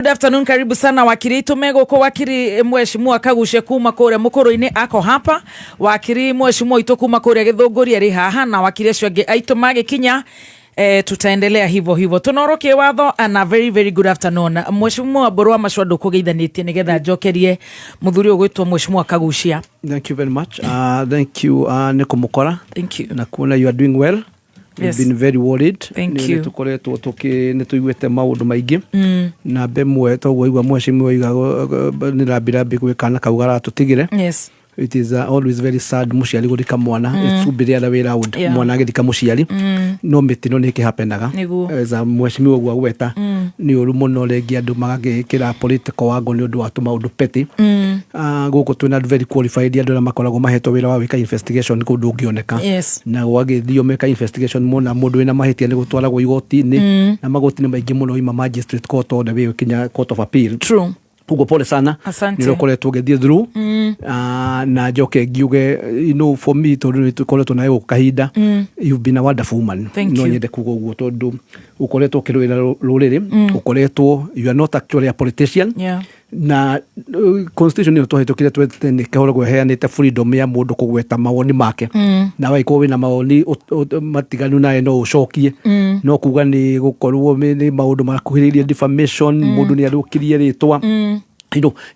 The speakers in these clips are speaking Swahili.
Good afternoon, karibu sana wakiri tumego kwa wakiri mheshimiwa Kagushe kuma kore mukoro-ini ako hapa wakiri mheshimiwa ito kuma kore Githunguri ari haha na wakiri acio angi aito magikinya tutaendelea hivyo tunorokie watho and a very good afternoon mheshimiwa Borwa Mashwado kugeithanitie nigetha njokerie muthuri ugwitwo mheshimiwa Kagushia. Thank you very much. Thank you Nikomukora. Thank you. Na kuna you are doing well. Yes. We've been very worried. Thank you. Tukoretwo nituiguite maundu maingi na bemwe togwo igwa mheshimiwa iga nirambirabi gwikana kaugara tutigire. Yes. It is always very sad muciari gurika mwana itsubiri ala way round mwana agithika muciari no mitino niki hapenaga as a mheshimiwa gwa gweta ni uru muno regi andu magagikira political wango ni undu wa maundu peti guko twina very qualified andu na makoragwo mahetwo wira wa wika investigation kundu ungioneka na gwagithio meka investigation mona mundu wina mahitia ni gutwaragwo igoti-ini na magoti ni maingi muno ima magistrate court order we kinya court of appeal. True. Kugo pole sana nirokoretwo gethie through na joke giuge for me tukoretwo nayo kahinda you've been a wonderful woman no nyende kugo guo tondu ukoretwo kirwira ruriri ukoretwo you are not actually a politician na constitution ni toheto kire twetene kahoragwo heanite freedom ya mundu kugweta mawoni make na waiko wina mawoni matiganu nae no ucokie no kuga ni gukorwo ni maundu makuhiriria defamation mundu ni arukirie ritwa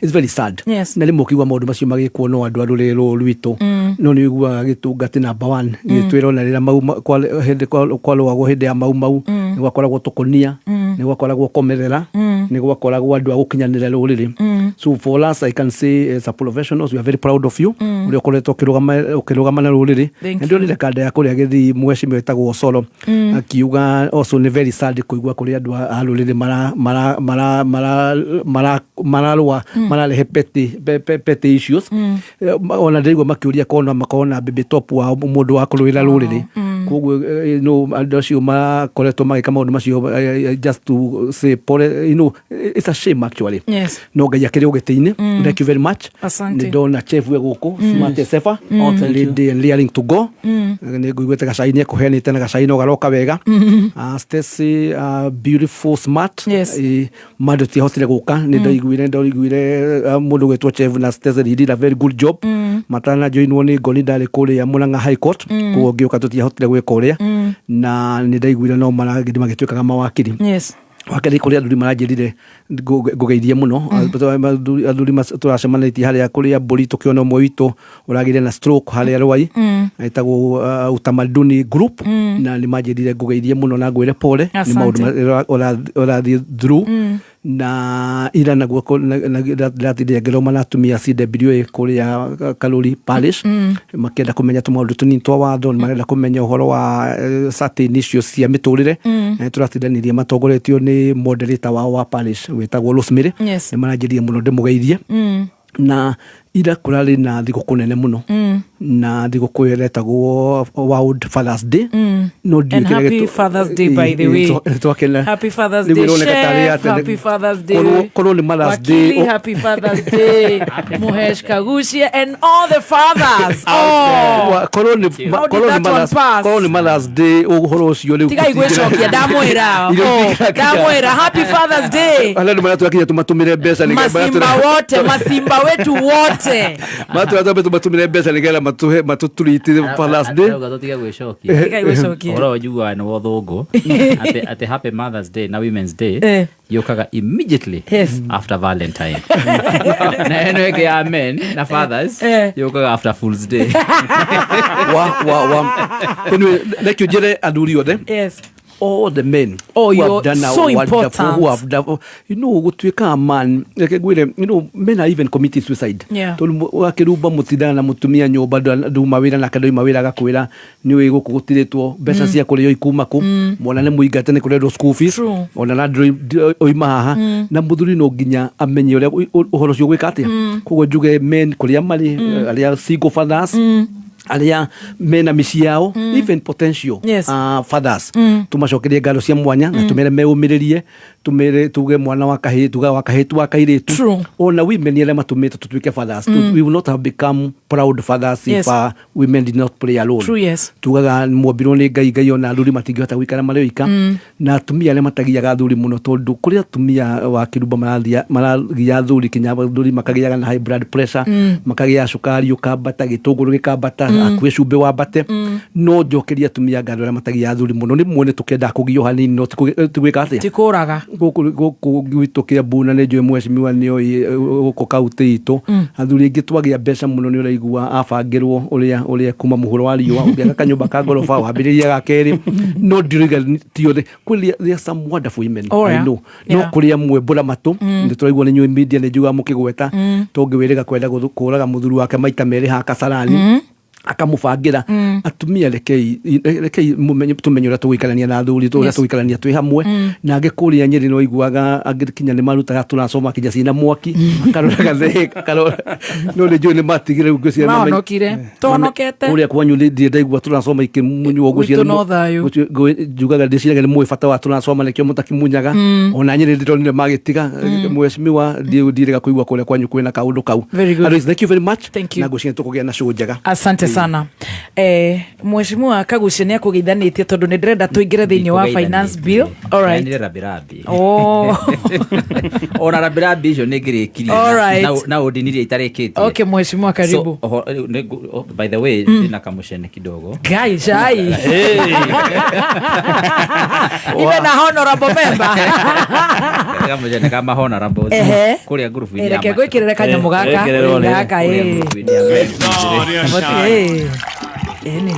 it's very sad. Na rimwe kiwa maundu macio magikwo no andu arurero rwito no ni igua gitungati number 1 gitwirona rira mau hindi kwa rwagwo hindi ya mau ni gwakoragwo tukonia ni gwakoragwo komerera ni gwakoragwo andu agukinyanira ruriri. So for us I can say as a professionals we are very proud of you uri okoretwo kirugama na ruriri ndio ni rekada ya kuria githi mheshimiwa etagwo Solo akiuga also ni very sad kuigwa kuria andu a ruriri mararehe peti issues ona ndirigwo makiuria makona bibi top wa mundu wa kurwira ruriri kugwo andu acio makoretwo magika maundu macio just to say it's a shame actually. No ngai akiri ugiti-ini. Thank you very much. Ni ndona chef we guku smart sefa lady and learing to go ni nguigwete gacaini ekuheanite na gacaini no garoka wega Stacy beautiful smart madu ti hotire guka ni ndaiguire mundu gwetwo chef na Stacy did a very good job matana join one goni ndari kuri ya Murang'a High Court kugo ngiuka tutihotire gwika uria na ni ndaiguire no maragidi magitwikaga mawakiri wakati kuri anduri marajirire ngugeithie muno anduri turacemanĩtie haria kuri mburi tukiona ũmwe witũ uragire na stroke haria Rwai etagwo utamaduni group na ni majirire ngugeithie muno na ngwire pole ni maundu urathi through na ira naguo ndathire ngeroma na atumia CWA kuri ya Kaluri Parish makenda kumenya tumaundu tunini twa watho marenda kumenya uhoro wa certain issues cia miturire turatindanirie matongoretio ni moderator wa parish wetagwo Rosemary ni marajirie muno ndimugeithie na ira kurari na thigũkũ nene muno na thigũkũ yeretagwo World Father's Day no and happy Father's Day by the way happy Father's Day happy Father's Day kono ni Mother's Day happy Father's Day Muhesh Kagushia and all the fathers kono ni Mother's Day uhoro ucio riu tiga igwecokia ndamwira happy Father's Day ala ndio tunakinya tumatumire mbeca ni masimba wetu wote matu atobe tumatumire mbeca nigera matutuliti Father's Day tiga gwĩcokia oro njugua no thungu ate happy Mother's Day na Women's Day yokaga immediately after Valentine na eno ya men na fathers yokaga after Fool's Day anyway like you jere aduri ode all the men who have done so important who have done gutwika man gwire men are even committing suicide to wakiruba mutidana na mutumia nyoba ndu mawira na kado mawira gakwira ni we guku gutiritwo mbeca cia kurio ikuma ku mona ne muingate ne kurero school fees ona na oima haha na muthuri no nginya amenye uria uhoro cio gwika atia kugo njuge men kuria mari aria single fathers alia mena misi yao even potential fathers tumacokerie ngalo cia mwanya na tumere meumiririe tumere tuge mwana wa kahiri tuga wa kahitu wa kairitu ona women ele matumete tutuike fathers we will not have become proud fathers if women did not play alone. True, yes. Tugaga mwobiro ni ngai ona ruri matingihota gwikara marioika na atumia ele matagiaga thuri muno tondu kuria atumia wa kiruba maragia thuri kinya thuri makagiaga na high blood pressure makagia sukari ukambata gitunguru gikambata akwe cumbe wa bate no njokeria atumia ngando ele matagia thuri muno ni muone tukenda kugio hanini no tigwika atia tikuraga guku gwitukia buna ne jwe mweshimiwa nio uko kauti itu athuri ingi twagia mbeca muno ni uraigua abangirwo uria kuma muhuro wa riwa ugiaka kanyumba ka gorofa wambiriria gakeri no diriga tiothe kulia there some wonderful women I know no kulia mwebura matu ndituraigua ni nywe media ne juga mukigweta tungĩwĩrĩga kwenda kũraga mũthuri wake maita merĩ ha Kasarani akamubangira atumia rekei tumenye ũrĩa tũgũikarania na athuri ũrĩa tũgũikarania twĩ hamwe na angĩkũria Nyeri no iguaga angĩkinya nĩ marutaga tũracoma kinya cina mwaki akaroraga akarora no nĩ njũĩ nĩ matigire ngũcia maonokire tonokete ũrĩa kwanyu nĩ ndaigua tũracoma ikĩmunywo ngũcia njugaga ndĩciraga nĩ mũĩ bata wa tũracoma nĩkĩo mũtakimunyaga ona Nyeri ndĩronire magĩtiga mweshimiwa ndirega kũigua kũrĩa kwanyu kwĩna kaũndũ kau. Thank you very much na ngũcia tũkũgĩa na show njega. Asante sana. Mheshimiwa Kagucia ni akugithanĩtie tondu ni ndĩrenda tũingĩre thĩinĩ wa finance bill. All right. Ni rabirabi. Oh. Ona rabirabi icio nĩ ngĩrĩkirie na ordinary itarĩkĩtie. Okay, Mheshimiwa karibu. So, by the way, ndina kamushene kidogo. Gai jai. Even a honorable member. Kamushene kama honorable. Kuria group ya. Reke gwĩkĩrĩre kanyamũ gaka eni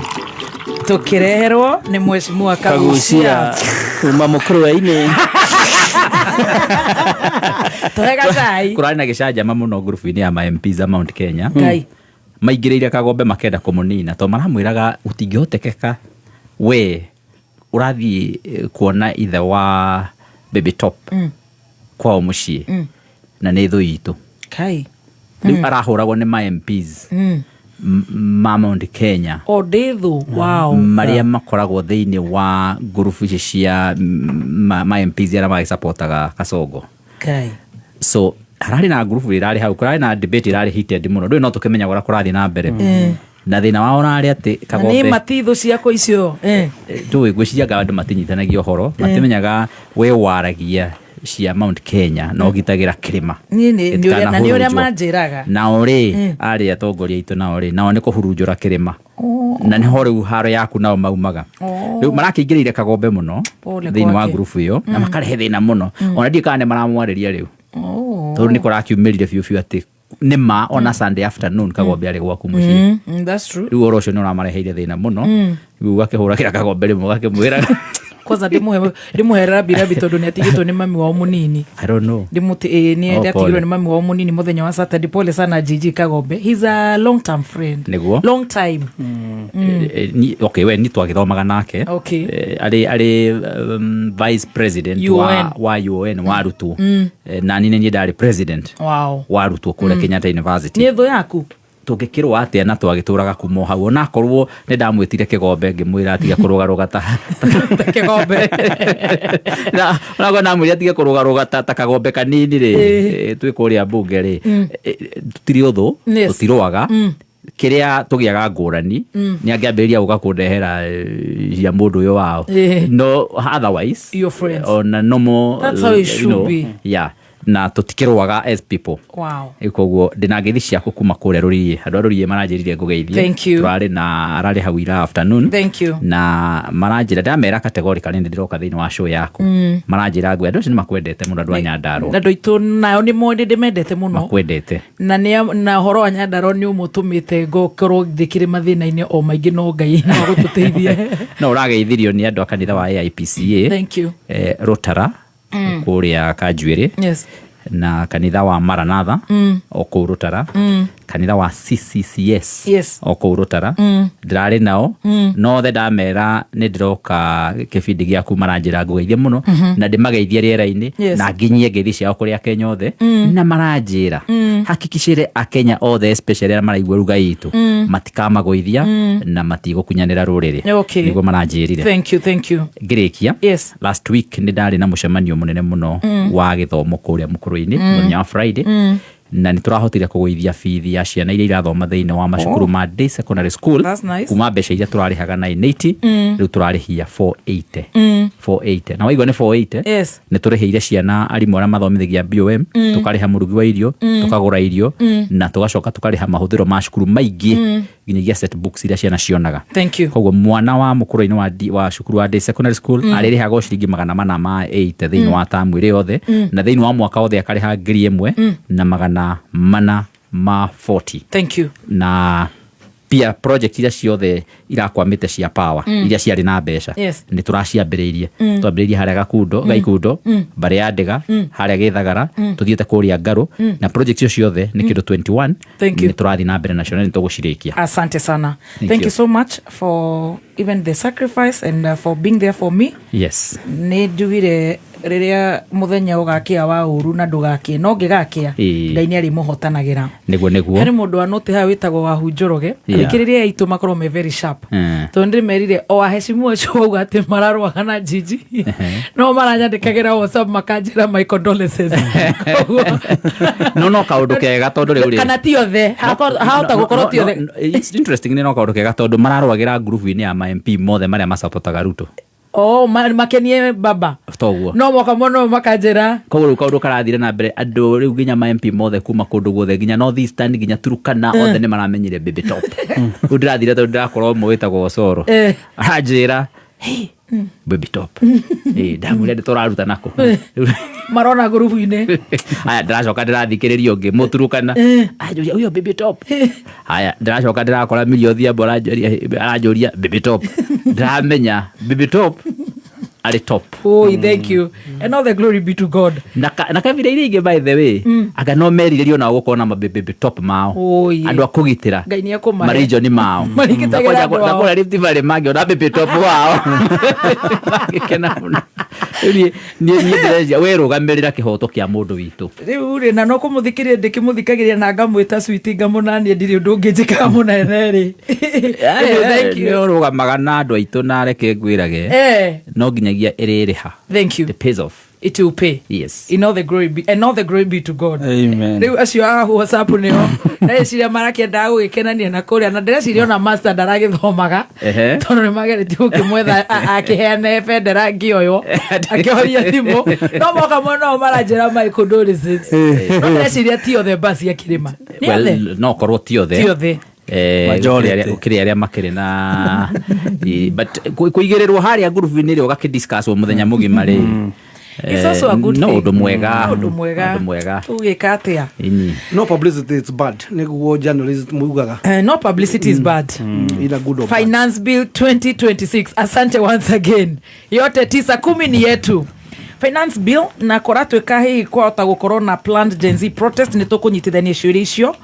tukireherwo ni Mheshimiwa Kagucia kuma Mũkũrũwe-inĩ twega cai kurari na gĩcanjama mũno group-inĩ ya MPs a Mount Kenya maingĩrĩire Kagombe makenda kũmũnina to maramwĩraga utingĩhotekeka we ũrathiĩ kuona ithe wa Baby Top kwao mũciĩ na nĩ thũ itũ rĩu arahũragwo nĩ MPs Mount Kenya odethu wow maria makoragwo thĩinĩ wa group ici cia MPs arĩa magĩsupportaga Kasongo so hararĩ na group ĩrarĩ hau kũrarĩ na debate ĩrarĩ heated mũno ndũĩ no tũkĩmenya ũrĩa kũrathiĩ na mbere na thĩna wao narĩ atĩ Kagombe nĩ matitho ciako icio ndũĩ gwĩciria andũ matinyitanagia ũhoro matimenyaga we waragia cia Mount Kenya no gitagira kirima ni ũrĩa manjĩraga na ore ari atongoria itu na ore nao nĩ kũhurunjũra kirima na nĩ hore haro yaku nao maumaga rĩu marakĩingĩrĩire Kagombe mũno thĩinĩ wa group ĩyo na makarehe thĩna mũno ona ndiĩ kana nĩ maramwarĩria rĩu tondũ nĩ kũrakiumĩrire biũ atĩ nĩma ona Sunday afternoon Kagombe arĩ gwaku mũciĩ that's true rĩu ũro ũcio nĩ ũramareheire thĩna mũno rĩu gakĩhũrakĩra Kagombe rĩmwe gakĩmwĩra kwanza ndimuherera birabi tondu ni atigitwo ni mami wao munini. I don't know. Ni atigirwo ni mami wao munini muthenya wa Saturday. Pole sana Gigi Kagombe. He's a long term friend. Niguo? Long time. Okay, we ni twagithomaga nake. Okay. Ali vice president wa UN wa Ruto. Na nini ni ndari president. Wow. Wa Ruto kule Kenyatta University. Ni tho yaku? Tũngĩkĩrwo atĩa na twagĩtũraga kumo hau ona akorwo nĩ ndamwĩtire Kĩgombe ngĩmwĩra atige kũrũgarũga ta Kĩgombe na ndamwĩra atige kũrũgarũga ta Kagombe kanini rĩ twĩ kũrĩa mbunge rĩ tũtirĩ ũthũ tũtirũaga kĩrĩa tũgĩaga ngũrani nĩ angĩambĩrĩria gũka kũndehera ya mũndũ ũyũ wao no otherwise your friends ona normal that's how it should be yeah na tutikirwaga as people. Wow. Ikoguo ndinagethi ciaku kuma kure ruriye andu ruriye maranjirire ngugeithie turari na arari hau ira afternoon. Thank you. Na maranjira ndamera categorically ndiroka thiini wa show yaku maranjira ngwe andu ni makwendete muno andu a Nyandarua na ndoito nayo ni monde ndimendete muno makwendete na horo wa Nyandarua ni umutumite ngokorwo thikire mathina-ini o maingi no Ngai no gututeithie no urageithirio ni andu a kanitha wa AIPCA. Thank you. Rotara kuria Kanjuĩrĩ yes na kanitha wa Maranatha o kũu Rũtara kanitha wa CCCS yes. oko urutara ndirari nao no the ndamera ni ndiroka kibindi giaku maranjira ngugeithia muno na ndimageithia riera-ini na nginyie ngethi ciao kuria Kenya othe na maranjira hakikishire Akenya othe especially ara maraigua ruga itu matikamagoithia na matigukunyanira ruriri niguo maranjirire. Thank you ngirikia last week ni ndari na mucemanio munene muno wa githomo kuria Mukuru-ini muthenya wa Friday na ni turahotire kugoithia bithi ya ciana iria irathoma thiini wa macukuru ma day secondary school kuma mbeca iria turarihaga 980 riu turarihia 480 na waigua ni 480 ni turihiire ciana arimu aria mathomithagia BOM tukariha murugi wa irio tukagura irio na tugacoka tukariha mahuthiro ma cukuru maingi nginyagia set books iria ciana cionaga. Koguo mwana wa Mukuru-ini wa cukuru wa day secondary school aririhaga ciringi 480 thiini wa tamu iri yothe na thiini wa mwaka wothe akariha 1,000 na 440. Na pia project iria ciothe irakwamite cia power iria ciari na mbeca ni turaciambiriirie twambiriirie haria Gaikundo bare ya Ndega haria Githagara tuthiete kuria Ngaru na project icio ciothe ni kindu 21 ni turathi na mbere national ni tugucirikia. Asante sana. Thank you so much for even the sacrifice and for being there for me. Yes. Ni njugire riria muthenya ugakia wa uru na ndugakie no ngigakia Ngai ni ari muhotanagira niguo hari mundu anote ha witagwo wa Hunjoroge ikiriria itu makoro me very sharp to ndiri merire o aheshimu acio uga ati mararwaga na jiji no maranyandikagira WhatsApp makanjira my condolences no kaundu kega tondu riu kana ti othe hauta gukorwo ti othe. It's interesting ni no kaundu kega tondu mararwagira group-ini ya MP mothe maria masapotaga Ruto makenie baba toguo no moka mono makanjira koguo kaundu karathire na mbere andu riu nginya ma MP mothe kuma kundu guothe nginya North Eastern nginya Turkana othe ni maramenyire Baby Top ndirathire tondu ndirakorwo mwitagwo Osoro aranjira Baby Top ndamwire ndituraruta nako marona grupu-ini aya ndiracoka ndirathikiriria ungi Muturukana ajuria uyo Baby Top aya ndiracoka ndirakora Miliothi Ambo aranjuria Baby Top ndamenya Baby Top ari top. Thank you and all the glory be to God. Na kavira iringe by the way aga no meriririo na gukona Baby Top mao andu akugitira Ngai ni akoma region mao marigitagira ndakora Rift Valley magi ona Baby Top wao magikena muno ni ndirejia we rugamirira kihoto kia mundu witu riu ri na no kumuthikiria ndikimuthikiria na ngamwita sweet ngamunani ndiri undu ngijika munene ri. Thank you rugamaga na andu aitu na reke ngwirage no nginyagia iririha. Thank you. It pays off. It will pay. Yes. In all the glory be, and all the glory be to God. Amen. Riu acio WhatsApp nio na ciria marakienda gugikenania na kuria na ndĩreciria na master ndaragithomaga tondu ni magereti gukimwetha akiheane bendera ngioyo akihoria thimu no moka mono maranjira my condolences no ndĩreciria ti othe basi akirima no korwo ti othe ukiri aria makiri na but kuigirirwo haria group-ini ri ugakidiscuss muthenya mugima ri It's also a good thing. No, undu mwega. Ugikatia. No publicity is bad. Niguo journalist mugaga. No publicity is bad. Ina good or Finance Bill 2026. Asante once again. Yote 9-10 ni yetu. Finance Bill na koratwe kahi kwa otagukorwo na planned Gen Z protest ni tukunyitithania ciuria icio.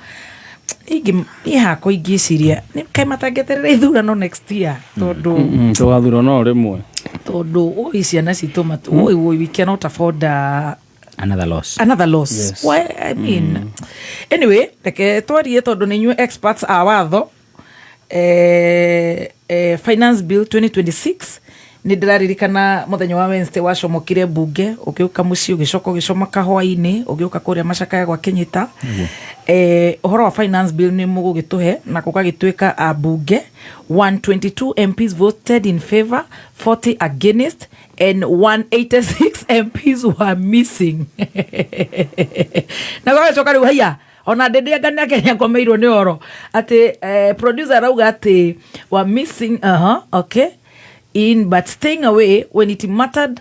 Ihako igiciria ni kai matageterera ithurano next year tondu tugathurano rimwe tondu ciana citu we cannot afford another loss. Yes. Why I mean anyway reke twarie tondu ni new experts a watho Finance Bill 2026 ni ndiraririkana muthenya wa Wednesday wacomokire bunge ukiuka muci ugicoka ugicoma kahwa-ini ugiuka kuria macakaya gwa Kenyita uhoro wa Finance Bill ni mugugituhe na kugagituika a bunge 122 MPs voted in favor, 40 against and 186 MPs were missing. Na kwa choka riu haya ona ndende ngana Kenya komeirwo ni oro ati producer rauga ati were missing okay in but staying away when it mattered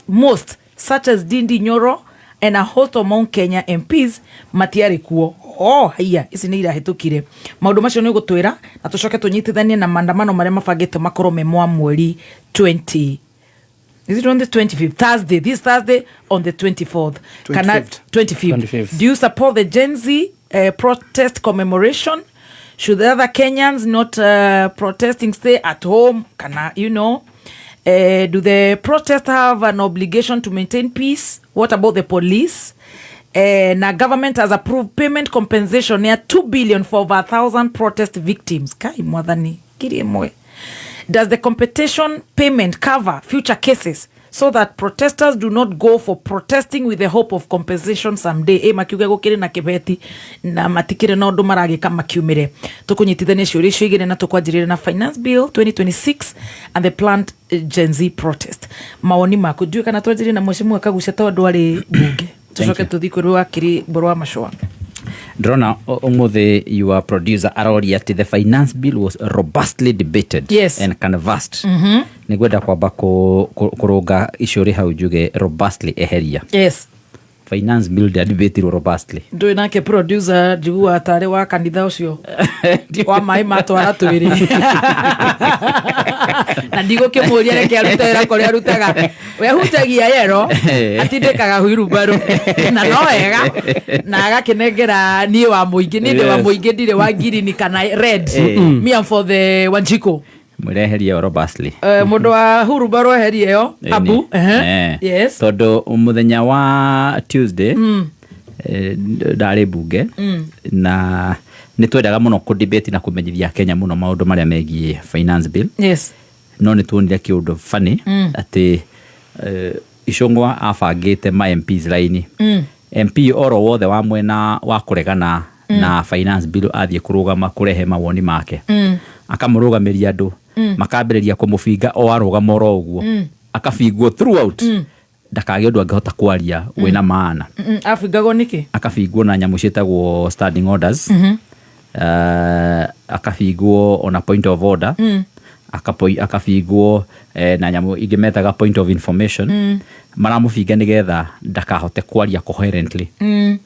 most, such as Ndindi Nyoro and a host of Mount Kenya MPs matiari kuo. Haya ici ni irahitukire maundu macio ni gutwira na tucoke tunyitithanie na maandamano maria mabangite makorwo me mweri 20. Is it on the 25th? This Thursday on the 24th. 25th. 25th. Do you support the Gen Z protest commemoration? Should the other Kenyans not protesting stay at home? Do the protests have an obligation to maintain peace? What about the police? Now government has approved payment compensation near 2 billion for over 1,000 protest victims. Does the compensation payment cover future cases so that protesters do not go for protesting with the hope of compensation someday? Makiuga gukire na kibeti na matikire no ndu maragika makiumire. Tukunyitithania ciuria icio igire na tukwanjirira na Finance Bill 2026 and the planned Gen Z protest. Maoni maku ndio kana twanjirire na Mheshimiwa Kagusha tondu ari bunge. Tucoke tuthikuru wakiri Borwa Machoa. Drona umuthi your producer aroria ati the finance bill was robustly debated and canvassed. Nigwenda kwamba kurunga icuri hau juge robustly eheria. Yes. Finance bill debate robustly. Ndio nake producer jigua atare wa kanitha ucio. Wa mai matwara twiri. Na ndigo kimuria reke arutera kore arutaga. We hutagia yero atindekaga huiru baro. Na no wega na agakinengera nie wa muingi ni wa muingi ndire wa green kana red. Me am for the Wanjiko. Mureheria robustly. Mundu wa hurubaro heria yo abu. Yes. Todo muthenya wa Tuesday ndari bunge na nitwendaga muno ku debate na kumenyithia Kenya muno maundu maria megie finance bill. Yes. No nituonire kiundu funny ati Icung'wa abangite ma MPs laini. MP oro wothe wa mwena wa kuregana na finance bill athie kurugama kurehe mawoni make. Akamurugameria andu makambiriria kumubinga o arugama oro uguo akabingwo throughout ndakage undu angehota kwaria wina maana afingago niki akabingwo na nyamu cietagwo standing orders akabingwo on a point of order akabingwo na nyamu ingimetaga point of information maramubinga nigetha ndakahote kwaria coherently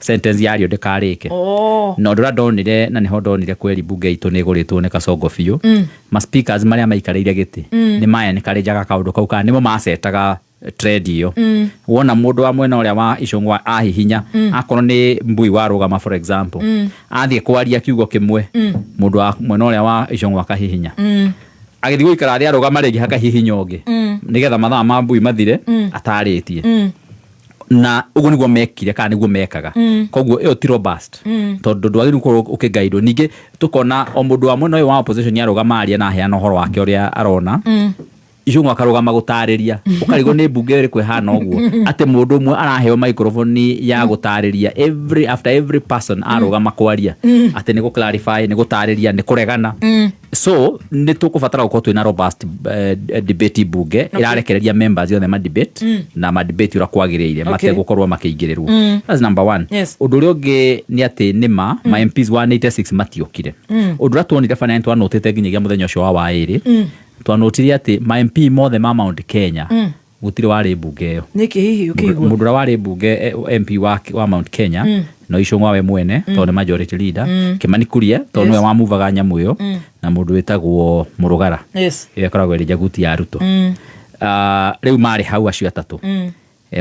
sentence yario ndikarike no ndura ndonire na niho ndonire kweri bunge itu niguritwo ne Kasongo biu ma speakers maria maikareire giti ni maya ni karejaga kaundu kau ka nimo macetaga trade iyo wona mundu wa mwena uria wa Icung'wa ahihinya akorwo ni mbui wa rugama for example athie kwaria kiugo kimwe mundu wa mwena uria wa Icung'wa kahihinya agithii guikara thia rugama ringi hakahihinya ungi nigetha mathaa ma mbui mathire ataritie na ugu niguo mekire kana niguo mekaga koguo iyo ti robust tondu ndwagiriru ko ukigaidwo ninge tukona o mundu wa mwena wa opposition ya rugama aria na heana uhoro wake uria arona Icung'wa akarugama gutariria ukarigo ni bunge ri kwehana uguo ate mundu umwe araheo microphone ya gutariria after every person arugama kwaria ate ni clarify ni gutariria ni kuregana so ni tukubatara gukorwo twina robust debate bunge irarekereria members yothe ma debate na ma debate ura kwagiriire mate gukorwo makiingirerwo. That's number 1. Undu uri ungi ni ati nima ma MPs 186 matiokire undu ratuonire fana twanotete nginyagia muthenya ucio wa wairi twanotirie ati ma MP mothe ma Mount Kenya gutire wari bunge yo niki hihi ukigwa mundu wari bunge MP wa Mount Kenya no Icung'wa we mwene tondu majority leader Kimani Kuria tondu we wamuvaga nyamu yo na mundu wetagwo Murugara ile koragwo ri jaguti ya Ruto riu mari hau acio atatu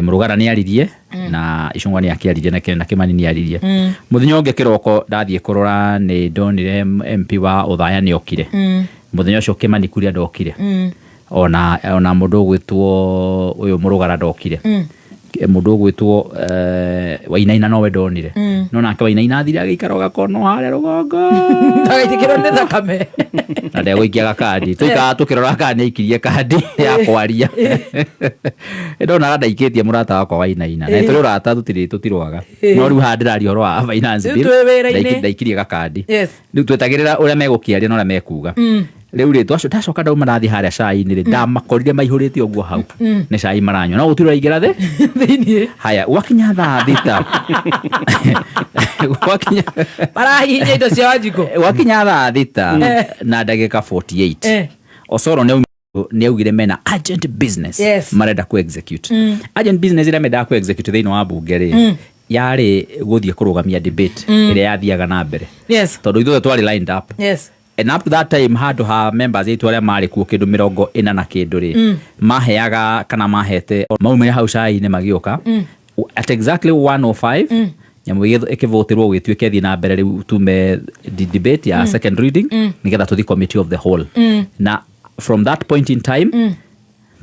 Murugara ni aririe na Icung'wa ni akiaririe na Kimani ni aririe muthenya ungi kiroko ndathie kurora ni ndonire MP wa Uthaya ni okire muthenya ucio Kimani Kuria ndokire ona mundu gwitwo uyu Murugara ndokire mundu gwitwo Wainaina no we ndonire no nake Wainaina athire agikara gakono hare rugongo ndagaitikiro ni thakame na ndego ikiaga kandi tuika tukirora kandi ikirie kandi ya kwaria ndona ndaikitie murata wakwa Wainaina na turi rata tutirwaga no riu handirario ro wa finance bill ndaikirie gakandi riu twetagirira uria megukiaria no uria mekuga riu ri twacoka ndauma ndathi haria cai-ini ri ndamakorire maihurite uguo hau ni cai maranywa no gutiro igira thiini haya wakinya thaa thita wakinya barahinya indo cia Wanjiko wakinya thaa thita na ndagika 48 Osoro ni augire mena urgent business marenda ku execute urgent business ira menda ku execute thiini wa bunge ri yari guthie kurugamia debate ire yathiaga na mbere tondu ithuothe twari lined up and up to that time had to have members itu aria mari ku kindu 40 na kindu ri maheaga kana mahete maumire hau cai-ini magioka at exactly 105 nyamu ikivotirwo gwituike thi na mbere riu tume debate ya second reading nigetha tuthi committee of the whole na from that point in time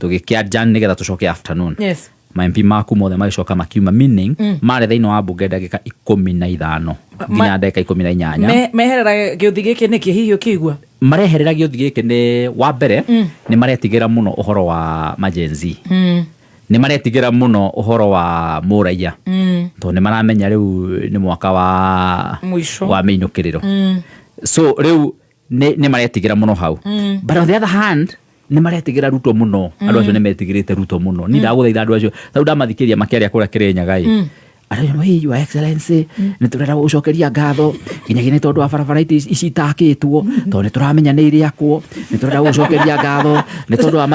tugikia jan nigetha tucoke afternoon yes ma MP maku mothe magicoka makiuma meaning mare thiini wa bunge ndagika 15 nginya ndagika 18 meherera giuthi giki niki hihi ukigua mareherera giuthi giki ni wa mbere ni maretigira muno uhoro wa majenzi ni maretigira muno uhoro wa muraia to ni maramenya riu ni mwaka wa mwisho wa mainukiriro so riu ni maretigira muno hau but on the other hand ni maretigira Ruto muno andu acio ni metigirite Ruto muno ni ndaguthaitha andu acio tau ndamathikiria makiaria kuria Kirinyagai andu hii your excellency ni turenda gucokeria ngatho nginya ni tondu wa barabara ici itakitwo to ni turamenya ni iriakwo ni turenda gucokeria ngatho ni tondu wa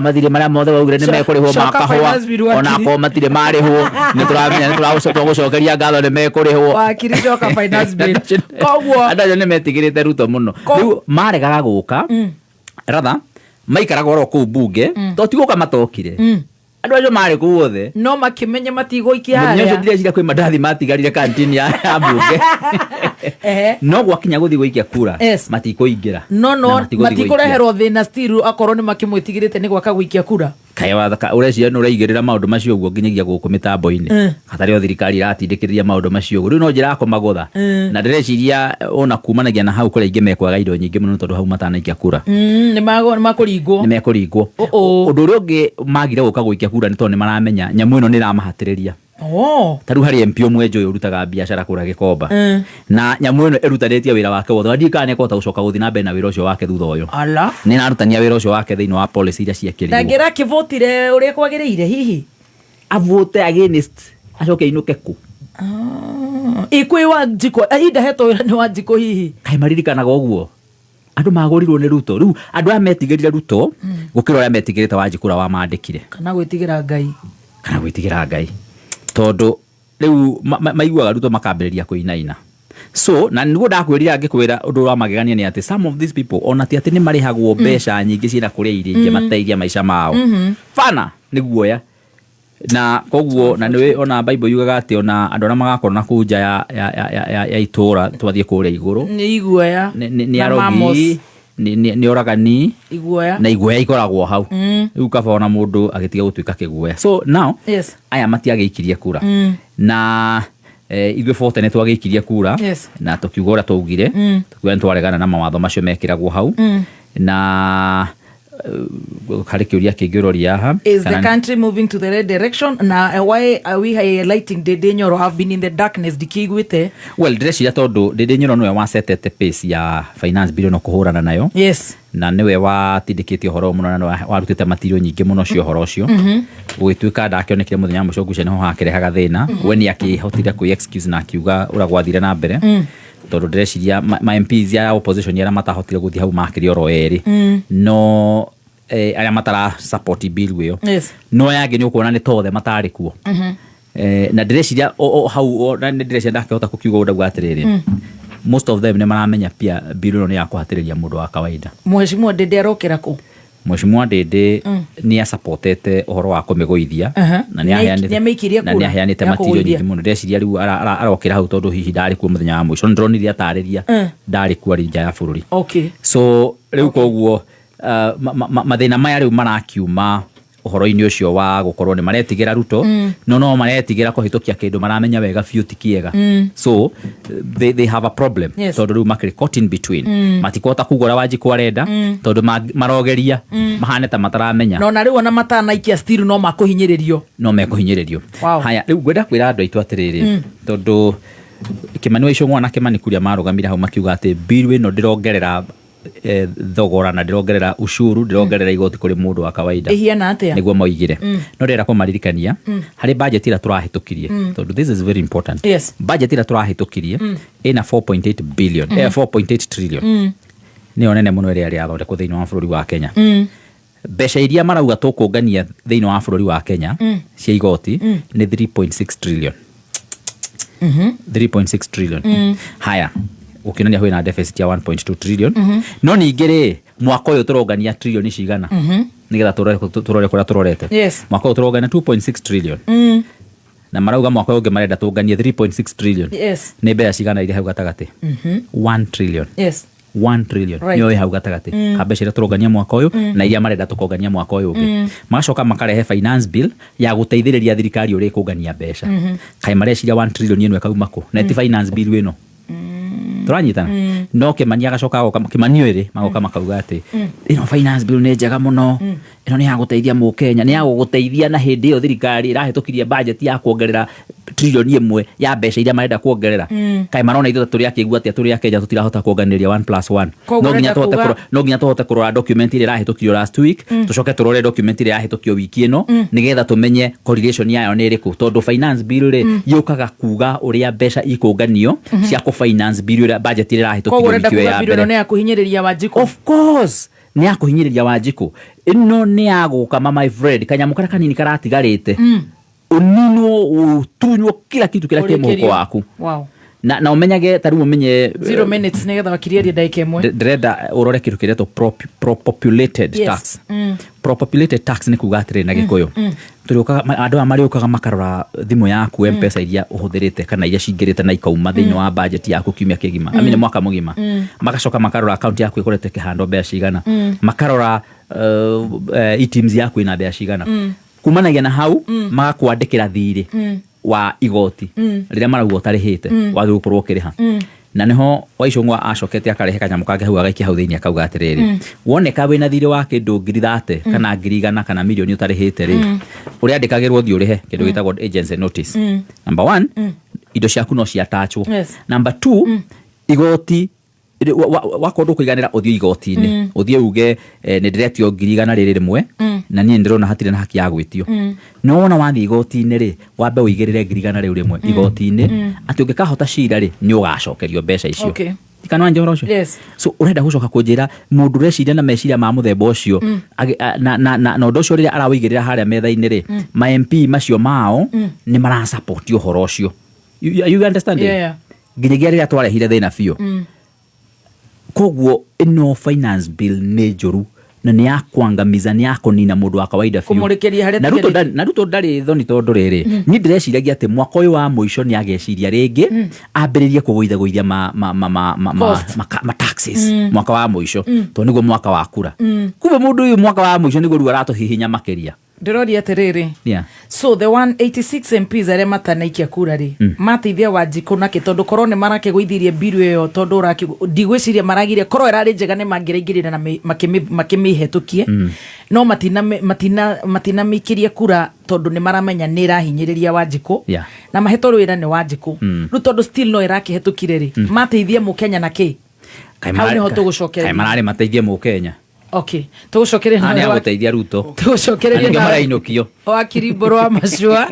mathire maria mothe waugire ni mekurihwo makahwa ona ko matire marihwo ni turamenya ni turagucokeria ngatho ni mekurihwo wakiri coka finance bill kogwo andu ni metigirite Ruto muno riu maregaga guka rather maikaraga oro ku bunge to tiguka matokire andu acio mari ku wothe no makimenya matigo ikiaria nyo ndireciria kwi mandathi matigarire kantini ya bunge no gwakinya guthi guikia kura matikuingira no matikureherwo thina still akorwo ni makimwitigirite ni gwaka guikia kura kaya wathaka ureciria no uraigirira maundu macio guo nginyagia guku mitambo-ini hatari o thirikari iratindikiriria maundu macio guo riu no njira komagotha na ndireciria ona kumanagia na hau kuri ingi mekwaga indo nyingi muno tondu hau matanaikia kura ni makuringwo undu uria ungi magire guka guikia kura ni tondu ni maramenya nyamu ino ni ramahatiriria taru hari MP umwe njoyo urutaga biashara kura Gikomba na nyamu ino irutanitie wira wake wothe ndikane kota gucoka guthi na mbere na wira ucio wake thutha uyu ala ni narutania wira ucio wake thiini wa policy iria ciakirirwo ndagira kivotire uria kwagiriire hihi avote against acoke inuke ku ikwi wa Njiko ahinda heto wira ni wa Njiko hihi kai maririkanaga uguo andu magurirwo ni Ruto riu andu a metigirire Ruto gukira uria metigirite wa Njikura wa mandikire kana gwitigira Ngai tondu riu maiguaga Ruto makambiriria kuinaina so na niguo ndakwirira ngikwira undu wa magegania ni ati some of these people ona ti ati ni marihagwo mbeca nyingi cira kuria iringe mateithia maisha mao fana niguo ya na koguo na niwe ona Bible yugaga ati ona andu na magakorwo na kunja ya itura twathie kuria iguru ni iguoya ni arogi ni oragani iguoya na iguoya ikoragwo hau riu kaba ona mundu agitiga gutuika kiguoya so now aya matiageikirie kura na ithuĩ bote nĩ twagĩikirie kura na tukiuga ũrĩa twaugire tukiuga nĩ twaregana na mawatho macio mekĩragwo hau na harĩ kĩũria kĩngĩ ũroria haha is the country moving to the right direction na why are we highlighting Ndindi Nyoro have been in the darkness ndikĩiguĩte well ndĩreciria tondũ Ndindi Nyoro nĩwe wasetete pace ya finance bill no kũhũrana nayo na niwe watindĩkĩtie ũhoro mũno na warutĩte matirio nyingĩ mũno cio ũhoro ũcio gũgĩtuĩka ndakĩonekire mũthenya mũico ngucia nĩho hakĩrehaga thĩna we nĩ akĩhotire kwĩ excuse na akiuga ũrĩa gwathire na mbere tondũ ndĩreciria ma MPs ya opposition arĩa matahotire gũthiĩ hau makĩrĩ oro erĩ no arĩa matara support bill ĩyo no yangĩ nĩ ũkuona nĩ tothe matarĩ kuo na ndĩreciria hau na ndĩreciria ndakĩhota gũkiuga ũndauga atĩrĩrĩ most of them nĩ maramenya pia bill ĩno nĩ ya kũhatĩrĩria mũndũ wa kawaida Mheshimiwa Ndindi arokĩra kũ Mheshimiwa Ndindi ni supportete uhoro wa kumiguithia na ni aheanite matirio nyingi muno ndeciria riu arokira hau tondu hihi ndari kuo muthenya wa muico ndronire atariria ndari kuo rinja ya bururi so riu koguo mathina maya riu marakiuma uhoro-ini ucio wa gukorwo ni maretigira Ruto no maretigira kuhitukia kindu maramenya wega biu ti kiega so they have a problem tondu riu makiri caught in between matikota kugora Wanjiku arenda tondu marogeria mahane ta mataramenya no na riu ona matanaikia still no mekuhinyiririo haya riu gwenda kwira andu aitu atiriri tondu Kimani wa Icũng'wa na Kimani Kuria marugamire hau makiuga ati bill ĩno ndirongerera thogora na ndirongerera ushuru ndirongerera igoti kuri mundu wa kawaida ihiana atia niguo moigire no ndera kumaririkania hari budget ira turahitukirie tondu this is very important budget ira turahitukirie ina 4.8 billion 4.8 trillion ni onene muno ire ari athondekwo thiini wa bururi wa Kenya mbeca iria marauga tukungania thiini wa bururi wa Kenya cia igoti ni 3.6 trillion 3.6 trillion haya ukionania hwe na deficit ya 1.2 trillion no ningire mwaka uyu turongania trillion cigana nigetha turore kuria turorete mwaka uyu turongania 2.6 trillion na marauga mwaka ũngĩ marenda tũnganie 3.6 trillion nĩ mbeca cigana irĩ hau gatagati 1 trillion 1 trillion nĩyo hau gatagati ka mbeca iria tũrongania mwaka ũyũ na iria marenda tũkongania mwaka ũyũ ũngĩ magacoka makarehe finance bill ya gũteithĩrĩria thirikari ũrĩa ĩkũngania mbeca kaĩ mareciria 1 trillion ĩno ĩkauma kũ na ti finance bill ĩno turanyitana no Kimani agacoka Kimani ĩrĩ magoka makauga atĩ ĩno finance bill nĩ njega mũno ĩno nĩ ya gũteithia mũkenya nĩ ya gũteithia na hĩndĩ ĩyo thirikari ĩrahetũkirie budget ya kuongerera trillion 1 ya mbeca iria marenda kuongerera kaĩ marona ithuĩ tũrĩ akĩigua atĩ tũrĩ Kenya tũtirahota kuonganĩria 1+1 no nginya tũhote kũrora document ĩrĩa ĩrahetũkio last week tũcoke tũrore document ĩrĩa ĩrahetũkio wiki ĩno nĩgetha tũmenye correlation yayo nĩ ĩrĩkũ tondũ finance bill rĩ yũkaga kuga ũrĩa mbeca ikũnganio cia finance bill ĩrĩa budget ĩrĩa ĩrahetũkio wiki ya mbere nĩ ya kũhinyĩrĩria Wanjiku of course nĩ ya kũhinyĩrĩria Wanjiku ĩno nĩ ya gũkama my friend kanyamũ karĩa kanini karatigarĩte uninwo utunywo kila kitu kila kimo kwa waku na umenyage tari umenye 0 minutes negetha wakiriria dakika imwe ndrenda urore kitu kireto populated tax populated tax ni kuga atire na gikuyu turioka andu amariokaga makarora thimu yaku M-Pesa iria uhuthirite kana iria cingirite na ikauma thiini wa budget yaku kiumia kigima amine mwaka mugima magacoka makarora account yaku ikorete kihando mbeca cigana makarora e-teams yaku ina mbeca cigana kumanagia na hau magakwandikira thiri wa igoti riria marauga utarihite wagi gukorwo kiriha na niho Waicũng'wa acokete akarehe kanyamu kake hau agaikia hau thiini akauga atiriri woneka wina thiri wa kindu 30 kana 100 kana milioni utarihite ri uria andikagirwo thi urihe kindu gitagwo agency notice number 1 indo ciaku no ciatachwo number 2 igoti wakondu kuiganira uthio igoti-ini uthio uge ni ndiretio 100 riri rimwe na nie ndirona hatire na haki ya gwitio no wona wathi igoti-ini ri wambe uigirire 100 riu rimwe igoti-ini ati ungikahota cira ri ni ugacokerio mbeca icio kana njoro ucio so urenda gucoka kunjira mundu reciria na meciria ma muthemba ucio na undu ucio riria arawigirira haria metha-ini ri ma MP macio mao ni mara support uhoro ucio you understand nginyagia riria twarehire thina biu koguo ino finance bill ni njuru na ni ya kwangamiza ni ya kunina mundu wa kawaida fiu kumurekeria haria na ruto ndari thoni tondu riri ni ndireciria ati mwaka uyu wa muico ni ageciria ringi ambiririe kuguithaguithia ma taxes mwaka wa muico to niguo mwaka wa kura kumbe mundu uyu mwaka wa muico niguo ru aratuhihinya makiria ndirori atiriri so the 186 MPs aria matanaikia kura ri mateithia Wanjiku na kitondu korwo ni marakiguithirie biru iyo tondu ndigwiciria maragire korwo irari njega ni mangiraingirira na makimihetukie no matina mikirie kura tondu ni maramenya ni irahinyiriria Wanjiku na mahetwo wira ni Wanjiku ru tondu still no irakihetukire ri mateithia mukenya na ki hau ni ho tugucokereria marari mateithia mukenya okay tugucokereria na ya guteithia Ruto tugucokereria na marainukio wakiri Mburu wa Macua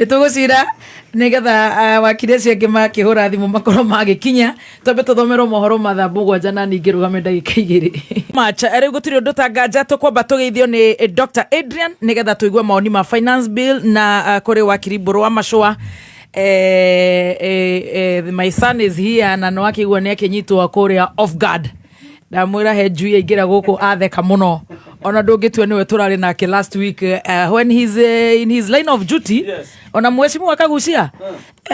tugucira nigetha wakiri acio angi makihura thimu makorwo magikinya twambe tuthomerwo mohoro mathambu 7 na ningi rugame ndagika 2 macha riu gutiri undu tanganja tukwamba tugeithio ni Dr. Adrian nigetha tuigue maoni ma finance bill na kuri wakiri Mburu wa Macua my son is here na no akigua ni akinyitwo kuria off guard na mwira he njui ingira guku atheka muno ona ndungitwe niwe turari nake last week when he's in his line of duty ona mheshimiwa akagucia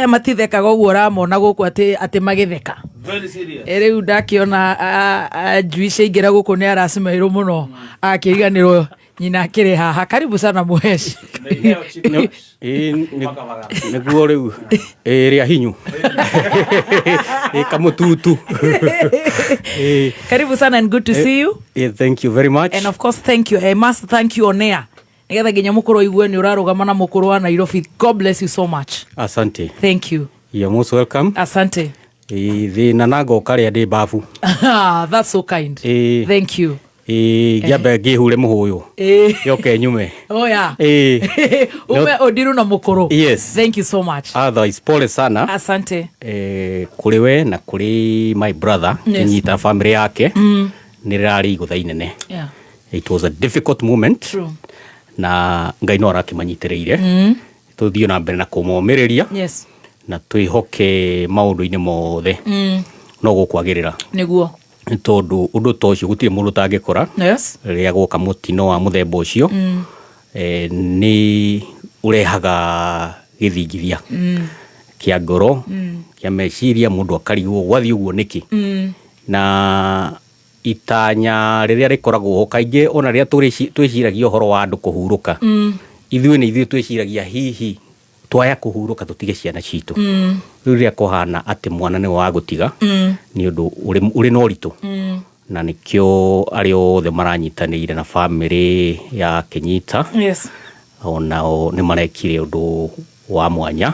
matithekaga uguo ramona guku ati magitheka very serious riu ndakiona njui cingira guku ni arasimairwo muno akiriganirwo nyina akiri haha karibu sana muheshi niguo riu ria hinyu kamututu karibu sana and good to see you thank you very much and of course thank you I must thank you on air nigetha ginya mukuru igwe ni urarugama na mukuru wa Nairobi. God bless you so much. Asante. Thank you. You're most welcome. Asante. Thina nago karia ndi bafu. That's so kind. Thank you. Giabe gihure muhuyu. Yoke nyume. Oh yeah. Ume odiru na mukuru. Yes. Thank you so much. Otherwise pole sana. Asante. Kuriwe na kuri my brother. Yes. Nyita family yake. Nirari guthainene. Yeah. It was a difficult moment. True. Na ngai no arakimanyitireire. Tuthio na mbere na kumomiriria. Yes. Na twihoke maundu-ini mothe. No gukwagirira. Niguo. Tondu undu tocio gutire mundu tangikora. Yes. Ria guka mutino wa muthemba ucio. Ni urehaga githingithia kia ngoro kia meciria mundu akarigwo gwathi uguo niki na itanya riria rikoragwo kaingi ona riria twiciragia uhoro wa andu kuhuruka ithuĩ nĩ ithuĩ twĩciragia hihi twaya kuhuruka tutige ciana citu riria kohana ati mwana ni wa gutiga ni undu uri no ritu na nikio ari othe maranyitanĩire na family ya Kenyita onao ni marekire undu wa mwanya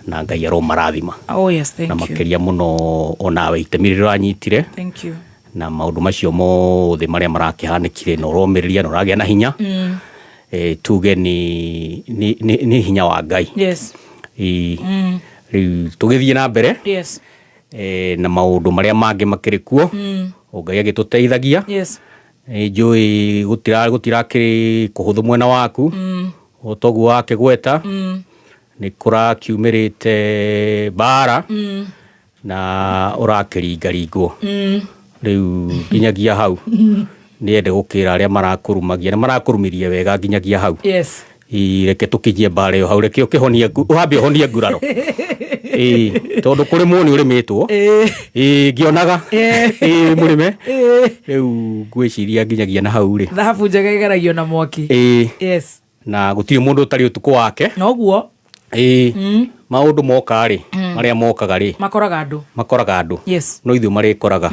na Ngai aro marathima na makeria muno onawe itemi ranyitire na maundu macio mothe maria marakihanikire no romereria no ragia na hinya tuge ni hinya wa Ngai riu tugithie na mbere na maundu maria mangi makiri kuo Ngai agituteithagia njui gutirakiri kuhuthu mwena waku otogu wake gweta ni kurakiumirite bara na urakiringaringwo riu nginyagia hau ni ende gukira aria marakurumagia na marakurumirie wega nginyagia hau reke tukijie bara yo hau reke ukihonia uhambe honia nguraro tondu kuri muni urimitwo ngionaga murime riu ngwiciria nginyagia na hau ri thahabu njega igeragio na mwaki na gutiri mundu utari utuko wake noguo maundu moka ri maria mokaga ri makoraga andu no ithu mari koraga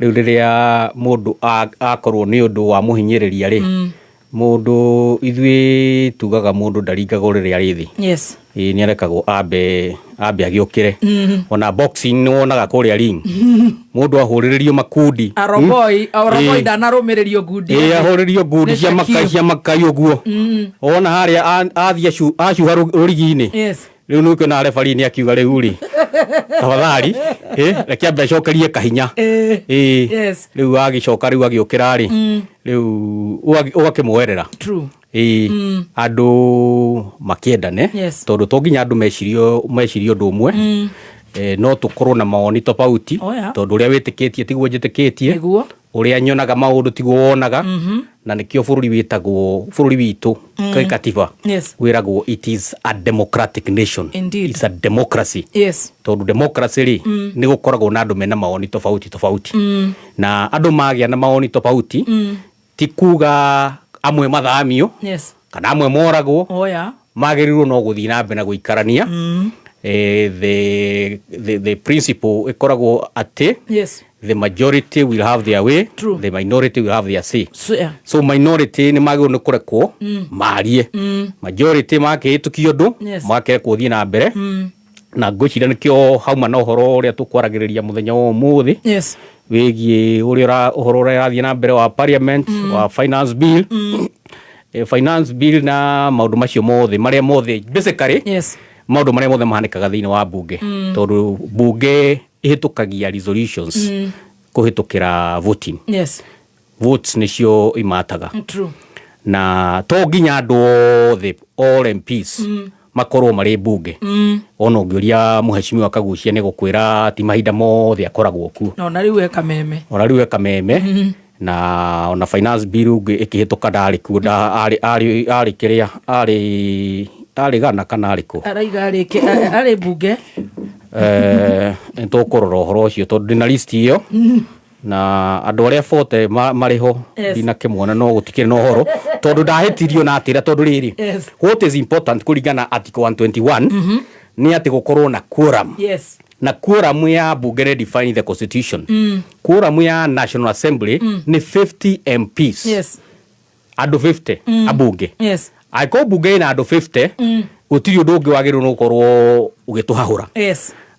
riu riria mundu akorwo ni undu wa muhinyiriria ri mundu ithui tugaga mundu ndaringaga riria rithi ni arekagwo ambe agiukire ona boxing ni wonaga kuria ring mundu ahuriririo makundi aroboi danarumiririo gundi ahuriririo gundi cia makai uguo ona haria athia acuha rurigi-ini riu nuke na referee ni akiuga riu ri tafadhali reke ambe acokerie kahinya riu agicoka riu agiukira ri riu ugakimwerera andu makiendane tondu to nginya andu mecirio undu umwe no tukorwo na maoni tofauti tondu uria witikitie tiguo njitikitie uria nyonaga maundu tiguo wonaga na nikio bururi witagwo bururi witu katiba wiragwo it is a democratic nation. It's a democracy tondu democracy ri ni gukoragwo na andu mena maoni tofauti na andu magia na maoni tofauti tikuga amwe mathamio kana amwe moragwo magirirwo no guthii na mbere na guikarania the principle ikoragwo ati the majority will have their way the minority will have their say so minority ni magirwo ni kurekwo marie majority makihitukio ndu makirekwo thii na mbere na ngwicira nikio hauma na uhoro uria tukwaragiriria muthenya wa umuthi wigie uria uhoro uria rathie na mbere wa parliament wa finance bill finance bill na maundu macio mothe maria mothe basically maundu maria mothe mahanikaga thiini wa bunge tondu bunge ihitukagia resolutions kuhitukira voting votes nicio imataga na to nginya andu othe all MPs makorwo mari bunge ona ungiuria muheshimiwa Kagucia ni gukwira ti mahinda mothe akoragwo ku ona riu eka meme na ona finance bill ikihituka ndari ku ari kiria ari gana kana ariku araiga ari bunge ntukurora uhoro ucio tondu ndina list iyo na andu aria fote mariho ndina kimwona no gutikire no horo tondu ndahitirio na atira tondu riri what is important kuringana article 121 ni ati gukorwo na quorum na quorum ya bunge define the constitution quorum ya National Assembly ni 50 MPs andu 50 abunge aiko bunge na andu 50 utiri undu ungi wagirwo no korwo ugituhahura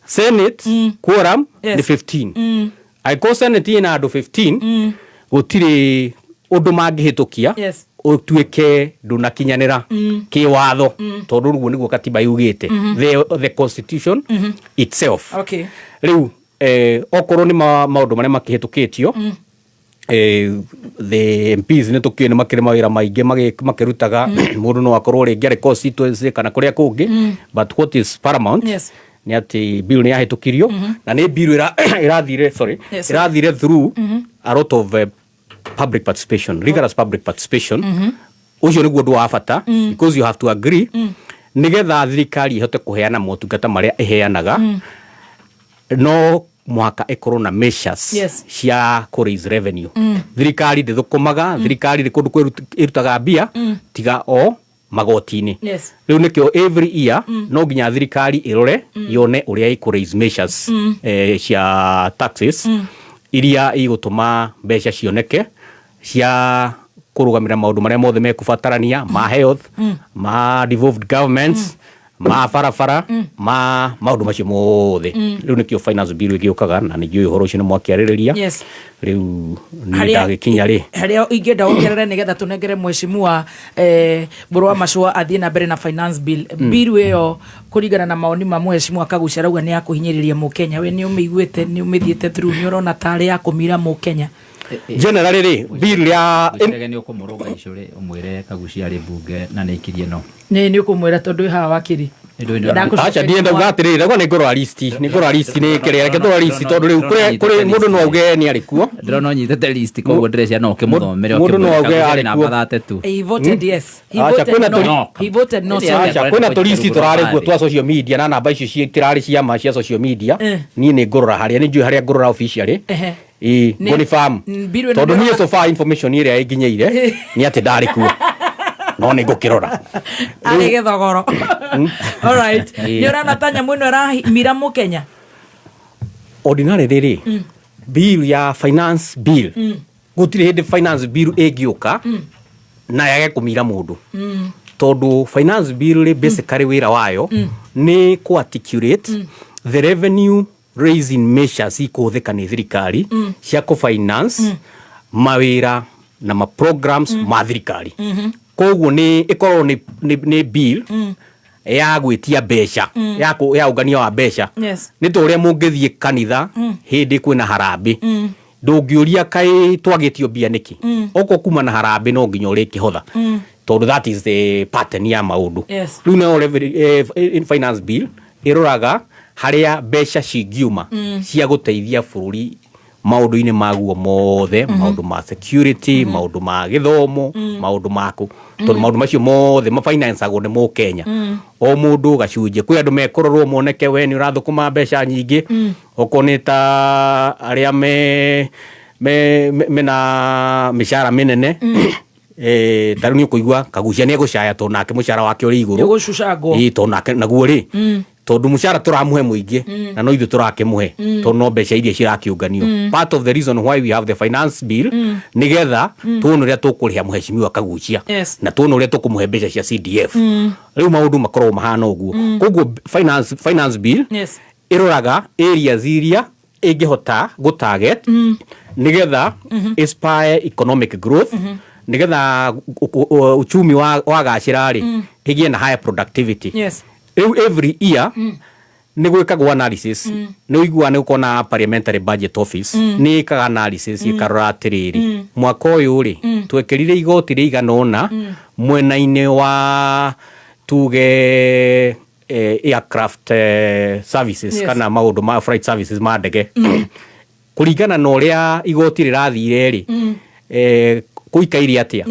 Senate quorum ni 15 aiko Senate na andu 15 utiri undu mangihitukia utuike ndunakinyanira kiwatho tondu ruo niguo katiba yugite the constitution itself riu okorwo ni maundu maria makihitukitio the MPs ni tukio ni makire mawira maingi makirutaga mundu no akorwo ringi ari constituency kana kuria kungi but what is paramount ni ati bill ni yahitukirio na ni bill irathire irathire through a lot of public participation rigorous public participation ucio niguo ndu wa bata because you have to agree nigetha thirikari ihote kuheana motungata maria iheanaga no mwaka ikorwo na measures cia ku raise revenue thirikari ndithukumaga thirikari ri kundu kwirutaga mbia tiga o magoti-ini riu nikio every year no nginya thirikari irore yone uria iku raise measures cia taxes iria igutuma mbeca cioneke cia kurugamira maundu maria mothe mekubatarania ma health ma devolved governments ma farafara ma maundu macio mothe riu nikio finance bill igiukaga na nĩ uhoro ucio nĩ mwakiarĩrĩria riu nĩndagikinya ri haria ingenda ongerere nigetha tunengere mheshimiwa Mburu wa Macua athie na mbere na finance bill iyo kuringana na maoni ma mheshimiwa Kagucia rauga ni ya kuhinyiriria Mukenya we ni umiguite ni umithiete through ni urona tari ya kumira Mukenya generally ri bill ya ni ukumuruga icuri umwire Kagucia ri bunge na nikirie no ni ukumwira tondu haha wakiri acha ndienda ugatirira rego ni ngorwa list ni kirere ke ndorwa list tondu riu kuri mundu no auge ni arikuo ndirona nyitete list koguo ndirecia no kimuthomere mundu no auge arikuo he voted yes he voted no acha kwina to list turari guo twa social media na namba icio citirari cia ma cia social media ni ngorora haria ni njui haria ngorora officially confirm tondu ni so far information iria inginyeire ni ati ndari kuo no ni ngukirora ari githogoro all right ni urana tanya mwino ra mira Mukenya ordinary riri bill ya finance bill gutire hindi finance bill egiuka na yage kumira mundu tondu finance bill ri basically wira wayo ni ku articulate the revenue raising measures ikuthika ni thirikari cia ku finance mawira na ma programs ma thirikari koguo ni ikorwo ni bill ya gwitia mbeca ya ungania wa mbeca ni to uria mungithie kanitha hindi kwina harambe ndungiuria kai twagitio mbia niki oko kuma na harambe no nginya uri kihotha tondu that is the pattern ya maundu riu na in finance bill iroraga haria mbeca cingiuma cia guteithia bururi maundu-ini maguo mothe maundu ma security maundu ma githomo maundu maku tondu maundu macio mothe ma finance ago ni Mukenya o mundu gacunje kwi andu mekororwo moneke we ni urathukuma mbeca nyingi okoneta aria mena mishara minene taru ni kuigwa Kagucia ni gucaya to nake mushara wake uri iguru to nake naguo ri tondu mushara turamuhe muingi na no ithu turakimuhe tondu no mbeca iria cirakiunganio part of the reason why we have the finance bill nigetha tuone uria tukuriha mheshimiwa Kagucia na tuone uria tukumuhe mbeca cia CDF riu maundu makorwo mahana uguo koguo finance bill iroraga areas iria ingihota go target nigetha inspire economic growth nigetha uchumi wa gacira ri higie na higher productivity every year ni gwikagwo analysis ni uigua ni ukona parliamentary budget office ni ikaga analysis ikarora atiriri mwaka uyu ri twekirire igoti riganona mwena-ini wa tuge aircraft services kana maundu ma freight services ma ndege kuringana na uria igoti rirathire ri kuikaire atia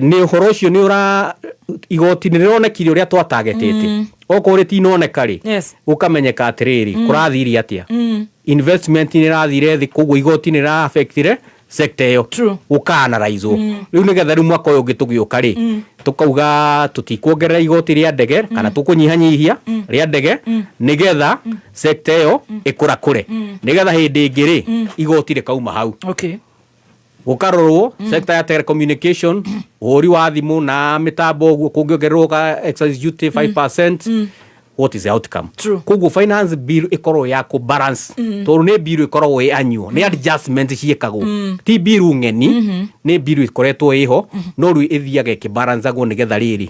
ni uhoro ucio ni ura igoti ni ronekire uria twatagetete oko ri tinoneka ri ukamenyeka atiriri kurathiri atia investment ni rathire thi koguo igoti ni ra affectire sector yo ukaanalize riu nigetha riu mwaka uyu ngitugiuka ri tukauga tutikuongerera igoti ria ndege kana tukunyihanyihia ria ndege nigetha sector yo ikura kure nigetha hindi ingi ri igoti rikauma hau ukarorwo sector ya telecommunication uri wa thimu na mitambo guo kungiongererwo ka excise duty 5% what is the outcome koguo finance bill ikorwo ya ku balance tondu ni bill ikorwo ya annual ni adjustment ciekagwo ti bill ngeni ni bill ikoretwo iho no ru ithiaga ki balance go nigetha riri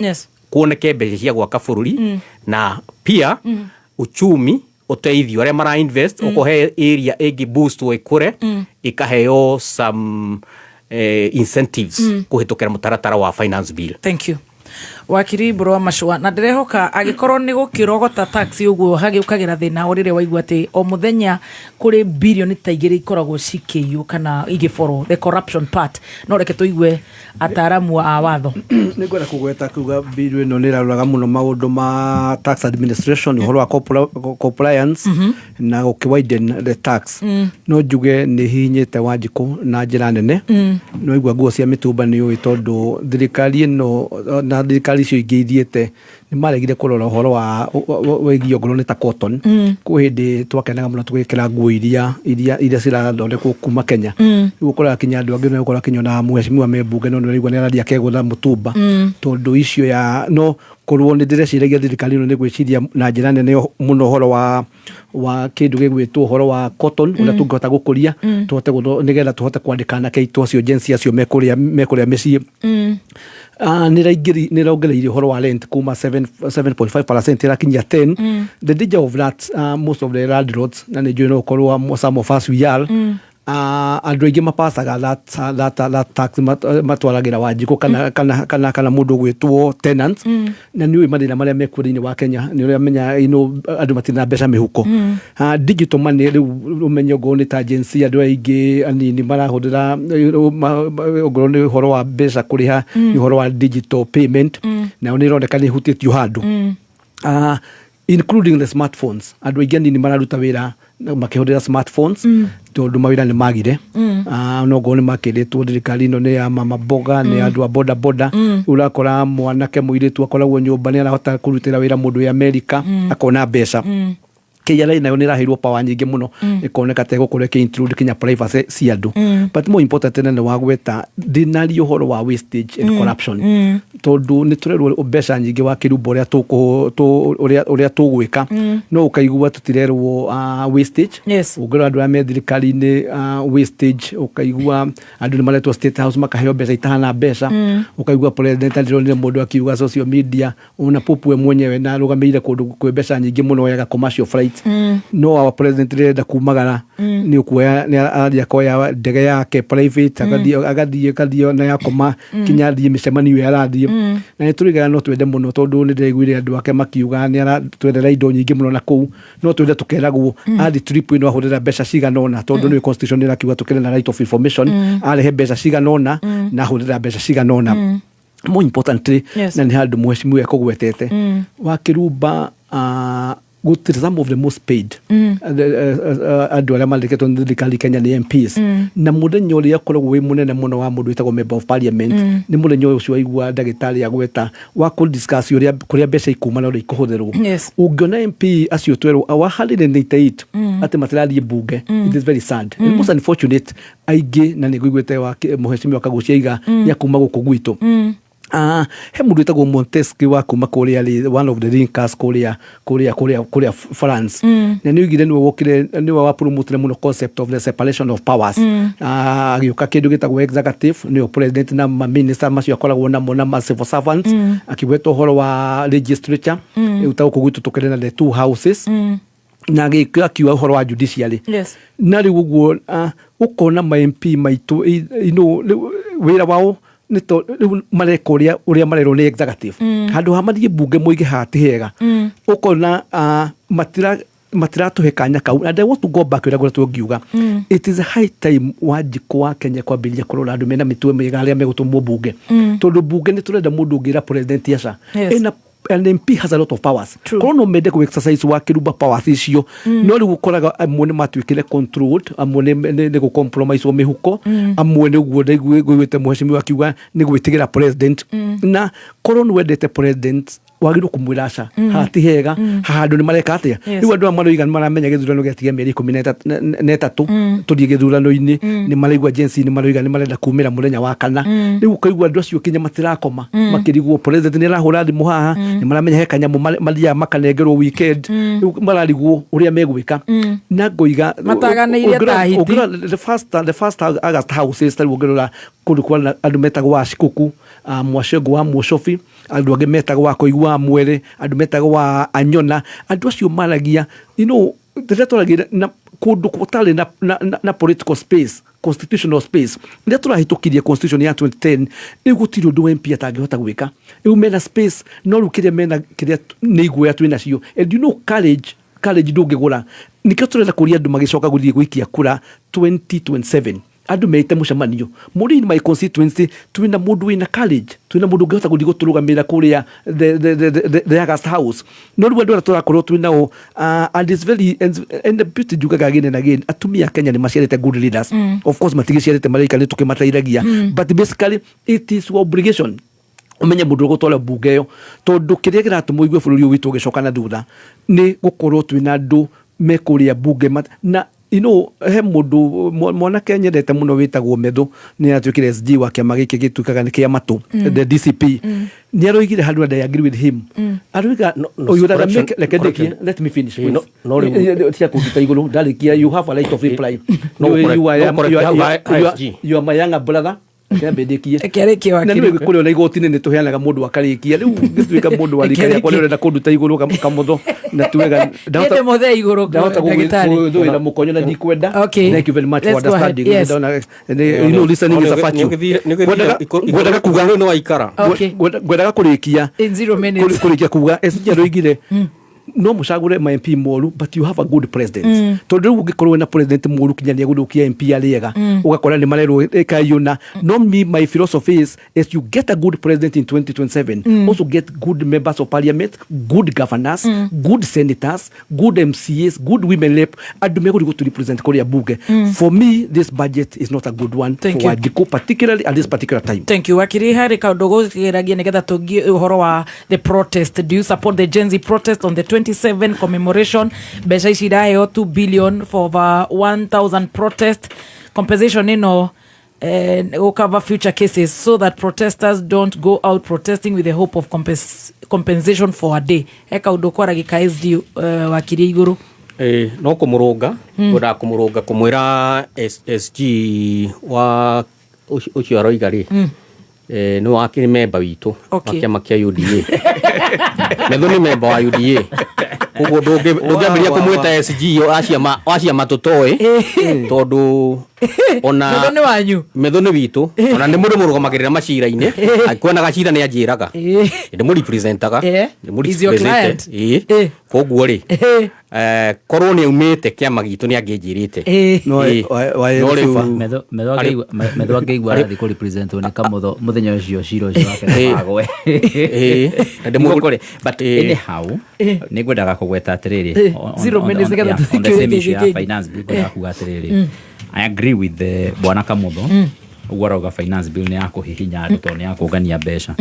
kuoneke mbeca cia gwaka bururi na pia uchumi uteithio aria mara invest ukohe area igi boost we kure ikaheo some incentives kuhitukira mutaratara wa finance bill. Thank you. wakiri Bro Mashua na ndirehoka agikorwo ni gukirogota tax uguo hagiukagira thina urire waigua ati o muthenya kuri billion ta igiri ikoragwo cikiyu kana igiforo the corruption part no reke tuigue ataramu a watho ni ngwenda kugweta kuga billion no niraruraga muno maundu ma tax administration uhoro wa compliance na gukiwiden the tax no njuge ni hinyite Wanjiku na njira nene no igua nguo cia mitumba ni ui tondu thirikari no na thirikari cio ingi ithiete ni maregire kurora uhoro wa wigio ngoro ni ta cotton ku hindi twakenaga muno tugikira nguo iria cirathondekwo kuma Kenya gukora kinya andu angi no gukora kinyona mheshimiwa membunge no nirigwa ni aradia kegura mutumba tondu icio ya no korwo ni ndireciria thirikari no ni gwiciria na njira nene muno uhoro wa kindu gigwitwo uhoro wa cotton uria tungihota gukuria tuhote nigetha tuhote kwandikana keitu acio agency acio mekuria micii niraongereire uhoro wa rent kuma 7.5% irakinyia 10. The danger of that most of the landlords na ni no korwo some of us we are andu aingi mapasaga that tax matwaragira Wanjiku kana mundu gwitwo tenant na ni mathina maria mekuri-ini wa Kenya ni uria menya andu matina mbeca mihuko digital money umenyo go ni ta agency andu aingi anini marahudira ogoro ni horo wa mbeca kuriha ni horo wa digital payment na ni roneka ni hutitio handu including the smartphones andu aingi anini mararuta wira makihudira smartphones tondu mawira ni magire no go ni makiritwo thirikari no ni ya mama boga ni andu a boda urakora mwanake muiritu akoragwo nyumba ni arahota kurutira wira mundu ya America akona mbeca KRA nayo niraheirwo power nyingi muno ikoneka tego kureke include kinya privacy cia andu but more important than wa gweta dinari uhoro wa wastage and corruption tondu ni turerwo mbeca nyingi wa kirumbo uria tugwika no ukaigua tutirerwo wastage ugora andu a thirikari ni wastage ukaigua andu ni maletwo state house makaheo mbeca itahana mbeca ukaigua president ndironire mundu akiuga social media una popwe mwenyewe na rugameire kundu kwe mbeca nyingi muno yaga commercial flight no our president reda kumagara ni ukuya ni aria koya ndege yake private agathie na yakoma kinya thie micemani we arathie na ni turiga no twende muno tondu ni ndeguire andu ake makiuga ni ara twendera indo nyingi muno na kuu no twende tukeragwo athi trip ino ahurira mbeca ciganona tondu ni constitution irakiuga tukere na right of information arehe mbeca ciganona na ahurira mbeca ciganona more importantly na ni handu mheshimiwa ekogwetete wa kirumba gutire some of the most paid andu aria mandiketwo ni thirikari Kenya ni MPs na muthenya uria akoragwo wi munene muno wa mundu witagwo member of parliament ni muthenya ucio aigua ndagitari agweta wa ku discuss uria kuria mbeca ikuma na uria ikuhuthirwo ungiona MP acio twerwo awa 188 ati matirathie bunge it is very sad and most unfortunate aigi na niguigwete wa mheshimiwa Kagucia iga ya kuma guku gwitu he mundu witagwo Montesquieu wa kuma kuria one of the thinkers kuria France na ni ugire ni wokire ni wa promote muno concept of the separation of powers agiuka kindu gitagwo executive ni president na minister macio akoragwo na mona civil servants akigwetwo horo wa legislature utauko gwitu tukere na the two houses na akiwa horo wa judiciary na riu guo ukona ma MP maitu wira wao nito marekoria uria marero ni executive handu hamathie bunge muige hati hega ukona matira tuhekanya kau and I want to go back where I tugiuga it is a high time Wanjiku wa Kenya kwambiria kurora andu mena mitwe miga aria megutumwo bunge tondu bunge ni turenda mundu ngira president yasha an MP has a lot of powers. Kono mede ku exercise wa kirumba powers icio no ri gukoraga amwe matwikire controlled amwe ne ku compromise o mihuko amwe ne guoda gwite mheshimiwa akiuga ni gwitigira president na kono wendete president wagiru kumwirasha hati hega handu ni mareka atia riu andu amwe igan maramenya githurano getiga mieri 13 tuthie githurano-ini ni maraigua agency ni maraiga ni marenda kumira muthenya wa kana riu kaigua andu acio kinya matirakoma makirigwo president ni arahura thimu haha ni maramenya he kanyamu maria makanengerwo weekend riu mararigwo uria megwika na ngoiga mataganeirie tahiti the first August houses tari wongerora kundu kwa andu metagwo wa Shikuku Mwashego wa Mushofi andu age metagwo wa Koigwa Mwere andu metagwo wa Anyona andu acio maragia tũragira na kundu kutari na political space, constitutional space. Ndia turahitukirie constitution ya 2010 igutiri undu MP atangihota gwika. Iu mena space no rukiria mena kiria ni igwe twina cio. And you know courage ndungigura. Nikio turenda kuria andu magicoka guthie gwikia kura 2027. Andu meite mucemanio muri in my constituency twina mundu wina college, twina mundu ngehota guthie guturugamira kuria the August House no rwa ndora turakorwo twina o and it's very and the beauty jugaga again and again atumia Kenya ni maciarite good leaders. Of course matigiciarite marika ni tukimateithagia, but basically it is your obligation umenye mundu gutwara bunge yo tondu kiria giratuma igue bururi witu gicoka na thutha ni gukorwo twina andu mekuria bunge na you know he mundu mwana Kenya ndete muno witagwo Medho ni atuikire SG wa kiama giki gitukaga ni kia matu the DCP ni aroigire handu and I agree with him aruga you let me finish no tia kuita igulu ndarikia you have a right of reply you are my younger brother Ekerekia wakiri. Na niwe kule na igoti nene tuheanaga mundu akarikia. Riu gituika mundu warikaria kwa urenda kunduta iguru kamutho na tuwega ndauta mothe iguru ndauta mukonyo na ndikwenda. Thank you very much for understanding. You know listening is a virtue. Gwendaga kuga no waikara. Gwendaga kurikia in 0 minutes. Kurikia kuga esijaro igire no mucagure ma MP moru but you have a good president. Tondu ungikorwo na president moru kinyania gudukia MP aliega ugakora ni marero ekayuna. No me my philosophy is you get a good president in 2027 also get good members of parliament, good governors, good senators, good MCAs, good women rep adume go to represent Korea bunge. For me this budget is not a good one for Wajiko particularly at this particular time. Thank you. Wakiri hari kaudogo geragia nigetha tugi uhoro wa the protest. Do you support the Gen Z protest on the 27 commemoration? Besha ishirayo 2 billion for over 1,000 protest compensation will cover future cases so that protesters don't go out protesting with the hope of compensation for a day. Eka udokora gika SD wakiri iguru no kumurunga goda kumurunga kumwira SG wa ucio aroigari no akiri member witu akiama kia UDA Medho ni member wa UDA ugo dogeabiria kumwita SG yo acia matutoe tondu ona Medho ni wanyu Medho ni witu ona ni mundu murugamagira macira-ine akwona gacira ni ajiraga ndi mu representaga ndi mu represent koguo ri korwo ni umite kiama gitu ni angijirite no Medho angeigua arathi ku represent ni kamutho muthenya ucio ciro wake agwe ndi mugore but anyhow ni ngwendaga kugweta atiriri 0 minutes on the same issue ya finance bill ngwendaga kuga atiriri I agree with the bwana Kamutho ugwaraga finance bill ni yakuhihinya andu to ni yakugania mbeca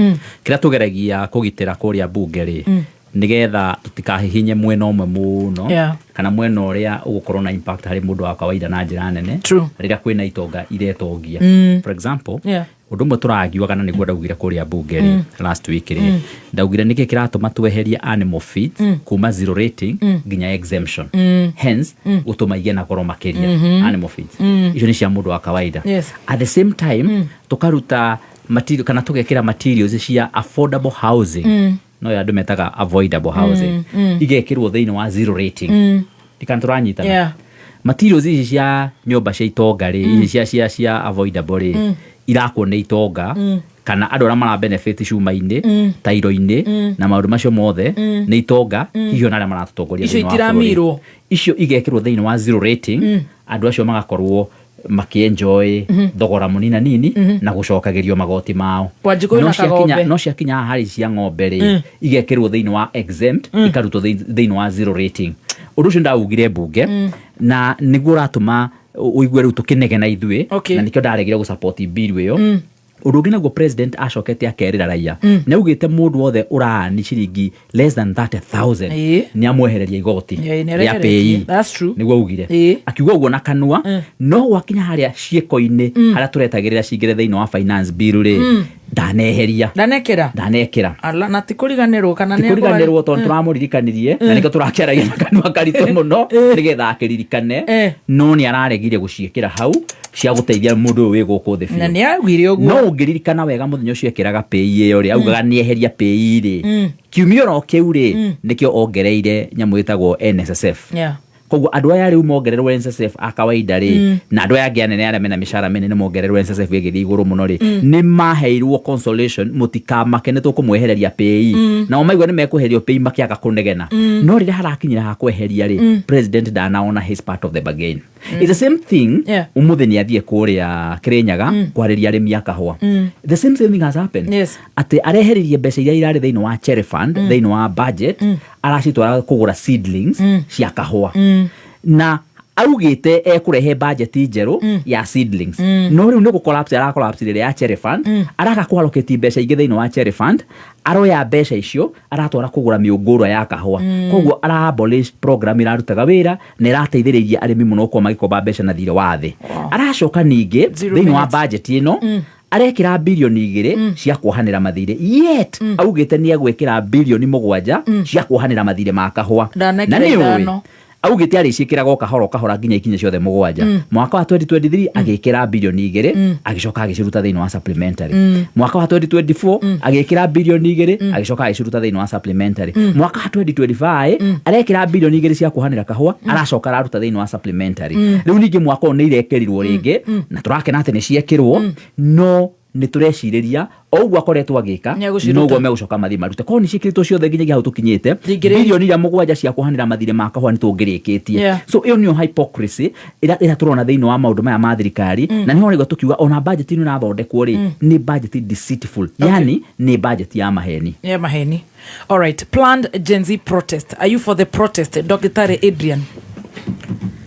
kira tugeragia kugitira kuria bunge ri nigetha tutikahihinye mwena umwe muno kana mwena uria ugukorwo na impact hari mundu wa kawaida na njira nene rira kwina itonga iretongia for example undu mwe turagiwa kana niguo ndaugire kuria bunge ri last week ri ndaugire niki kiratuma tweheria animal feeds kuma 0 rating nginya exemption hence utumaige na goro makiria animal feeds icio ni cia mundu wa kawaida at the same time tukaruta material kana tugekira materials cia affordable housing no ya metaga avoidable housing igekirwo thiini wa 0 rating ikanturanyita materials ici cia nyumba cia itonga ri cia avoidable ri irakwo ni itonga kana andu ara mara benefit cuma-ini tairo-ini na maundu macio mothe ni itonga hiyo na mara tutongoria icio itiramirwo icio igekirwo thiini wa 0 rating andu acio magakorwo makienjoy thogora munina nini na gucokagirio magoti mao no ciakinya hari cia ng'ombe ri igekirwo thiini wa exempt ikarutwo thiini wa 0 rating undu ucio ndaugire bunge na niguo ratuma uigwe riu tukinegena ithui na nikio ndaregire gu support bill iyo undu ngina go president acokete akerira raia na ugite mundu wothe urani ciringi less than 30,000 ni amwehereria igoti ya pay that's true niguo ugire akiuga uguo na kanua no gwakinya haria cieko-ini haria turetagirira cingire thiini wa finance bill ri ndanekera ala na tikuriganirwo kana ne tikuriganirwo tondu turamuririkanirie na nikio turakeragia na kanua karito muno nigetha akiririkane no ni araregire guciikira hau cia guteithia mundu wi guku thi na ni agwire uguo no ungiririkana wega muthenya ucio ekiraga pay iyo ri augaga ni eheria pay ri kiumio no kiu ri nikio ongereire nyamu itagwo NSSF koguo andu aya riu mongererwo NSSF akawaida ri na andu aya angi anene aria mena mishara minene mongererwo NSSF igithii iguru muno ri ni maheirwo consolation mutikamake ni tukumwehereria pay na omaigwa ni mekuherio pay makiaga kunegena no rire harakinyira ha kweheria ri president danaona his part of the bargain. It's the same thing umuthi ni athie kuria Kirinyaga kwariria arimi akahwa. The same thing has happened. Ati areheririe mbeca iria irari thiini wa cherry fund thiini wa budget aracitwara kugura seedlings cia kahwa na augite ekurehe budget njeru ya seedlings no riu ni gucollapse ara ya cherry fund araka kuallocate mbeca ingi thiini wa cherry fund aroya mbeca icio aratwara kugura miungurwa ya kahwa koguo ara abolish program irarutaga wira na irateithiriria arimi muno ko magikomba mbeca na thire wa thi aracoka ningi thiini wa budget ino arekira bilioni 2 cia kuhanira mathire yet augite ni egwikira bilioni 7 cia kuhanira mathire ma kahwa na ni augite ari cikiraga kahora nginya ikinya ciothe 7 mwaka wa 2023 agikira bilioni 2 agicoka agicuruta thiini wa supplementary mwaka wa 2024 agikira bilioni 2 agicoka agicuruta thiini wa supplementary mwaka wa 2025 arekira bilioni 2 cia kuhanira kahwa aracoka araruta thiini wa supplementary riu ningi mwaka one irekerirwo ringi na turakena ati ni ciekirwo no ni tureciriria oguo akoretwo agika no guo megucoka mathi marute ko ni cikiritwo ciothe nginya hau tukinyite bilioni ya 7 cia kuhanira mathire ma kahwa ni tungirikitie so iyo niyo hypocrisy ira turona thiini wa maundu maya ma thirikari na niho rigo tukiuga ona budget ino na thondekwo ri ni budget deceitful yani ni budget ya maheni. All right, planned Gen Z protest, are you for the protest, Dr. Adrian?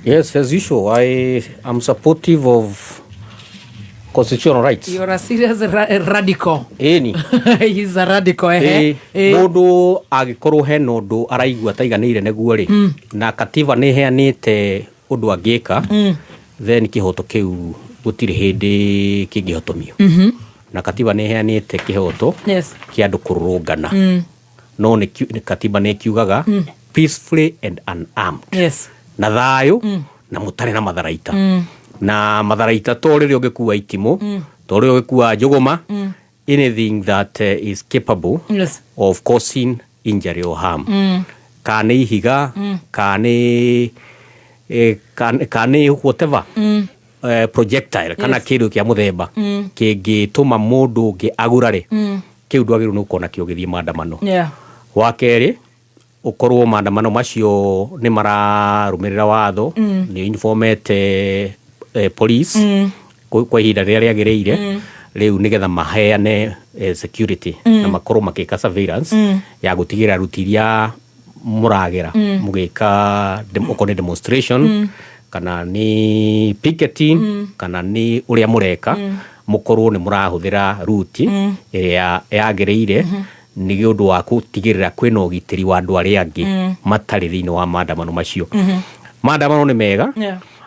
Yes, as usual, I am supportive of constitutional rights. You're a serious radical. Eni. He's a radical, Mundu agikorwo he nondu araigua taiganire neguo ri na katiba ni heanite undu angika then kihoto kiu gutiri hindi kingihotomio na katiba ni heanite kihoto kia andu kururungana no ni katiba ni kiugaga peacefully and unarmed na thayu na mutare na matharaita na matharaita torire ugikuwa itimo torire ugikuwa njuguma anything that is capable of causing injury or harm kane ihiga kane whatever projectile kana kindu kia muthemba kingituma mundu ungi agurare kiu ndwagiru nukona kio githie maandamano wakeri ukorwo maandamano macio ni mararumirira watho ni informete police kwa ihinda rĩrĩa rĩagĩrĩire rĩu nigetha maheane security na makorwo makĩka surveillance ya gũtigĩrĩra rutiria muragera mugĩka okone demonstration kana ni picketing kana ni ũrĩa mũreka mukorwo ni mũrahũthĩra route ĩrĩa yagĩrĩire ni ũndũ wa gũtigĩrĩra kwĩna ũgitĩri wa andũ arĩa angĩ matarĩ thĩinĩ wa maandamano macio maandamano ni mega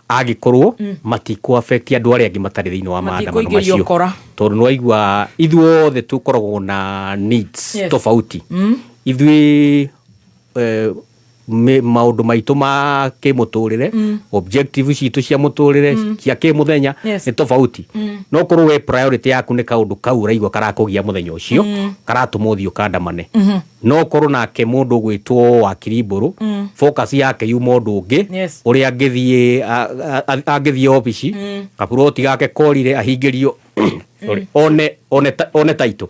agikorwo matiko affect andu aria angi matari thiini wa maandamano macio tondu no igua ithuothe tukoragwo na needs tofauti ithui maundu maitu ma kimuturire objective citu cia muturire cia kimuthenya ni tofauti no korwo we priority yaku ni kaundu kau raigwa karakugia muthenya ucio karatuma uthio kandamane no korwo nake mundu gwitwo wakiri mburu focus yake yu mundu ungi uria angithie office kaburoti gake korire ahingirio one taito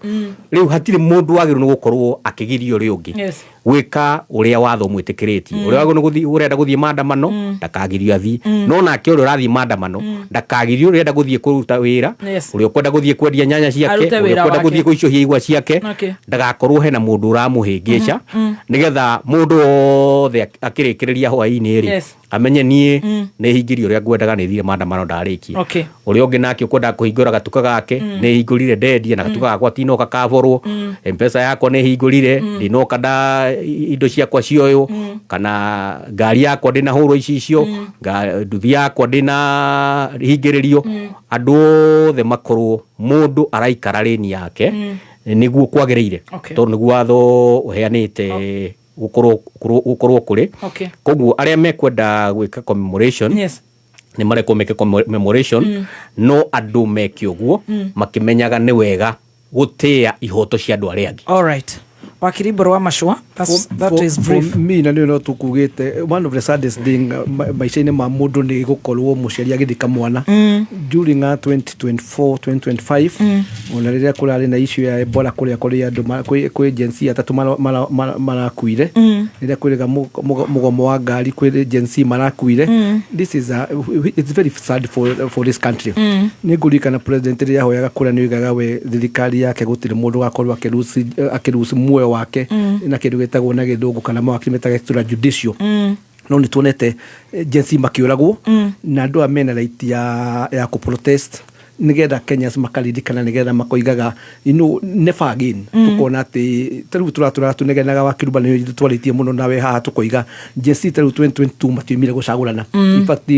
riu hatire mundu wagiru ni gukorwo akigirio ri ungi gwika uria watho mwitikiritie uria wagiru guthii urenda guthii maandamano ndakagirio athii no nake uria urathii maandamano ndakagirio urenda guthii kuruta wira uria kwenda guthii kwendia nyanya ciake uria kwenda guthii kuicohia igwa ciake ndagakorwo hena mundu uramuhingica nigetha mundu othe akirikiriria hwaini ri amenye nie ni hingirio uria ngwendaga ni thire maandamano ndarikia uria ungi nake ukwenda kuhingura gatuka gake ni hingurire ndendie na gatuka gakwa tinoka kaborwo mpesa yakwa ni hingurire ndinoka nda indo ciakwa cioyo kana ngari yakwa ndina huro icio nduthi yakwa ndina hingiririo andu othe makorwo mundu araikara reni yake niguo kwagiriire tondu niguo watho uheanite gukorwo kuri koguo aria mekwenda gwika commemoration ni mareko meke commemoration no andu meke uguo makimenyaga ni wega gutia ihoto cia andu aria angi. All right. wakiri Mburu wa Macua. That is brief. For me, na no tukugite, one of the saddest thing maisha-inĩ ma mũndũ nĩ gũkorwo mũciari agĩthika mwana during 2024 2025 ona rĩrĩa kũrarĩ na issue ya Ebola kũrĩa andũ kwĩ agency atatu marakuire rĩrĩa kwĩrĩga mũgomo wa ngari kwĩ agency marakuire. This is it's very sad for this country. Nĩ ngũririkana president rĩrĩa ahoyaga kũrĩa nĩ oigaga we thirikari yake gũtirĩ mũndũ gakorwo akĩrusi muoyo wake na kĩndũ gĩtagwo na gĩthũngũ kana mawakiri metaga extrajudicial. No nĩ tuonete agency makĩũragwo na andũ mena right ya kũ-protest nigetha Kenyans makaririkana nigetha makoigaga never again. Tukona atĩ tarĩu tũratuneganaga wakirumbanĩrio twarĩtie mũno nawe haha tukoiga agency tarĩu 2022 matiumire gũcagũrana. In fact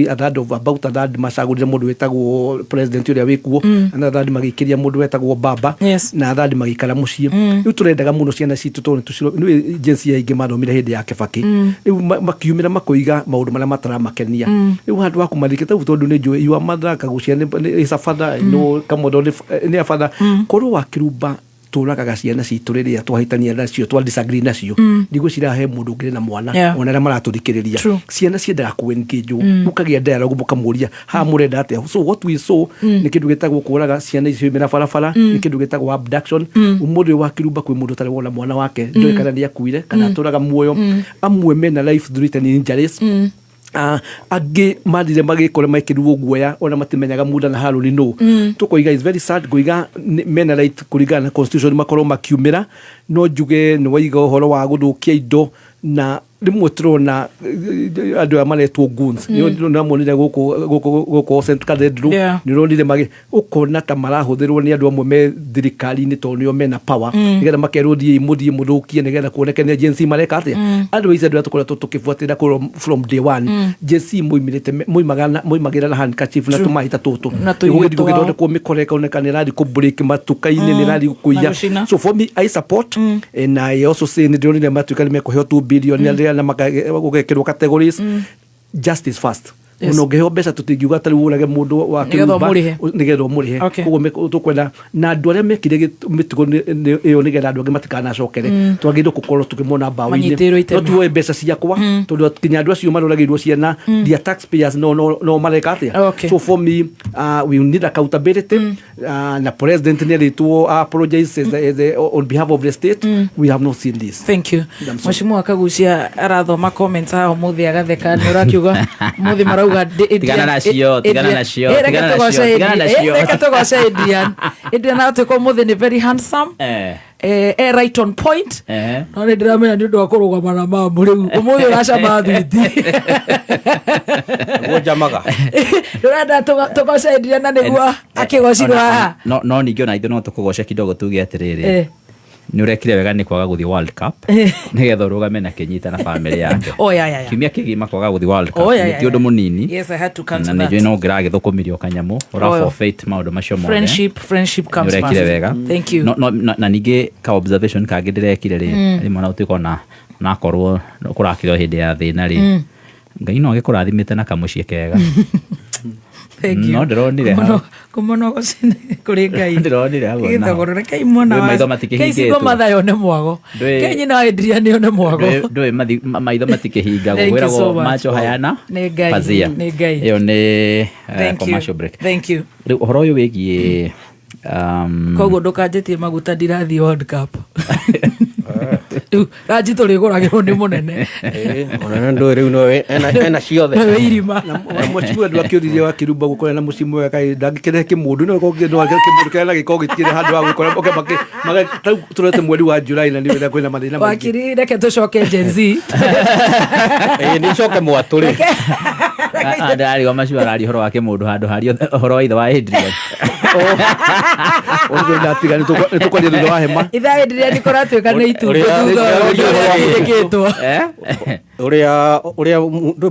about a third macagũrire mũndũ wetagwo president ũrĩa wĩkuo na third magĩikĩria mũndũ wetagwo Baba na third magĩikara mũciĩ. Rĩu tũrendaga mũno ciana citũ tondũ nĩ agency ya ingĩ mathomire hĩndĩ ya Kibaki. Rĩu makiumĩra makoiga maũndũ marĩa mataramakenia. Rĩu handũ wa kũmathika tarĩu tondũ nĩ njũĩ you are mother kagucia nĩ safada no kamodo ni afadha korwo wakirumba tũragaga ciana citũ rĩrĩa twahĩtania nacio twa disagree nacio ndigũ cirahe mũndũ ũngĩ na mwana ona rĩa maratũthikĩrĩria ciana ciendaga kũ-engage mũkagĩa dialogue mũkamũria ha mũrenda atĩa. So what we saw nĩ kĩndũ gĩtagwo kũraga ciana icio mena barabara nĩ kĩndũ gĩtagwo abduction. Ũmũthĩ wakirumba kwĩ mũndũ tarĩ wona mwana wake ndoĩ kana nĩ akuire kana tũraga muoyo amwe mena life threatening injuries. Angĩ mathire magĩkore maikĩrwo guoya ona matimenyaga muda na Harũni no tukoiga is very sad goiga mena right kũringana na constitution makorwo makiumĩra no njuge nĩ waiga ũhoro wa gũthũkia indo na rĩmwe tũrona andũ maretwo goons nĩ monire gũkũ St Cathedral nĩ ronire magĩ ũkona ta marahũthĩrwo nĩ andũ amwe me thirikari-inĩ tondũ nĩo mena power nĩgetha makerwo thiĩ mũthũkie nĩgetha kuoneke nĩ agency mareka atĩa. Andũ ici andũ tũkoretwo tũkĩbuatĩra from day one agency moimagĩra na handkerchief na tũmahita tũtũ gũgĩthondekwo mĩkora ĩkaoneka nĩ ĩrathiĩ kũ-break matuka-inĩ nĩ ĩrathiĩ kũiya. So for me I support and I also say nĩ ndĩronire matuĩka nĩ mekũheo 2 billion na magekĩrwo categories justice first. Mũno ngĩheo mbeca tũtingiuga tarĩu ũrage mũndũ wa kĩrumba nĩgetha ũmũrĩhe. Koguo tũkwenda na andũ arĩa mekire mĩtugo ĩyo nĩgetha andũ angĩ matikanacokere twagĩrĩirwo gũkorwo tũkĩmona mbaũ-inĩ no tuoe mbeca ciakwa tondũ kinya andũ acio maroragĩirwo ciana their taxpayers no mareka atĩa. So for me we need accountability na president nĩ arĩtwo apologize on behalf of the state. We have not seen this. Thank you. Mheshimiwa Kagucia arathoma comments haha mũthĩ agatheka nĩ ũrakiuga mũthĩ marauga tigana nacio reka tũgoce Adrian atũkwo mũthĩ nĩ very handsome right on point no nĩ ndĩramenya nĩ ũndũ wa kũrũgama na mamu rĩu ũmũthĩ ũracama thwiti njamaga ndũrenda tũgoce Adrian na nĩguo akĩgocirwo haha no ningĩ ona ithuĩ no tũkũgoce kidogo tuge atĩrĩrĩ nĩ ũrekire wega nĩ kwaga gũthiĩ World Cup nĩgetha ũrũgame na Kenyatta na family yake kiumia kĩgima kwaga gũthiĩ World Cup nĩ ti ũndũ mũnini na nĩ njũĩ no ngĩragĩthũkũmirio kanyamũ forfeit maũndũ macio mothe friendship comes first. Ũrekire wega na ningĩ ka observation kangĩ ndĩrekire rĩ rĩmwe na ũtuĩka nakorwo kũrakĩrwo hĩndĩ ya thĩna rĩ Ngai no agĩkũrathimĩte na kamũciĩ kega. No ndĩronire hau kũmonogocine kũrĩ Ngai ndĩronire hau gĩthogorore kai mwana wa Keicigo mathayo nĩ mwago Kenyi na Adrian nĩ mwago ndũĩ maitho matikĩhingagwo wĩragwo macho hayana pazia ĩyo nĩ commercial break. Thank you. Rĩu ũhoro ũyũ wĩgiĩ koguo ndũkanjĩtie maguta ndirathiĩ World Cup Raji tũrĩgũragĩrwo nĩ mũnene ona ndũĩ rĩu no ena ciothe irima mwachimu andũ akĩũririe wa kĩrumba gũkorwo na mũciĩ mwega ndangĩkĩrehe kĩmũndũ no kĩmũndũ kĩrĩa gĩkorwo gĩtirĩ handũ wa gũkorwo tũrete mweri wa Julai na nĩwenda kwĩna mathĩna maingĩ. Wakiri reke tũcoke Gen Z nĩ coke mwatũrĩ ndarĩ macio arari ũhoro wa kĩmũndũ handũ harĩ ũhoro wa ithe wa Adrian ũguo ndatiga nĩ tũkwaria thutha wa hema ithe Adrian nĩkũratuĩka nĩ itu ũrĩa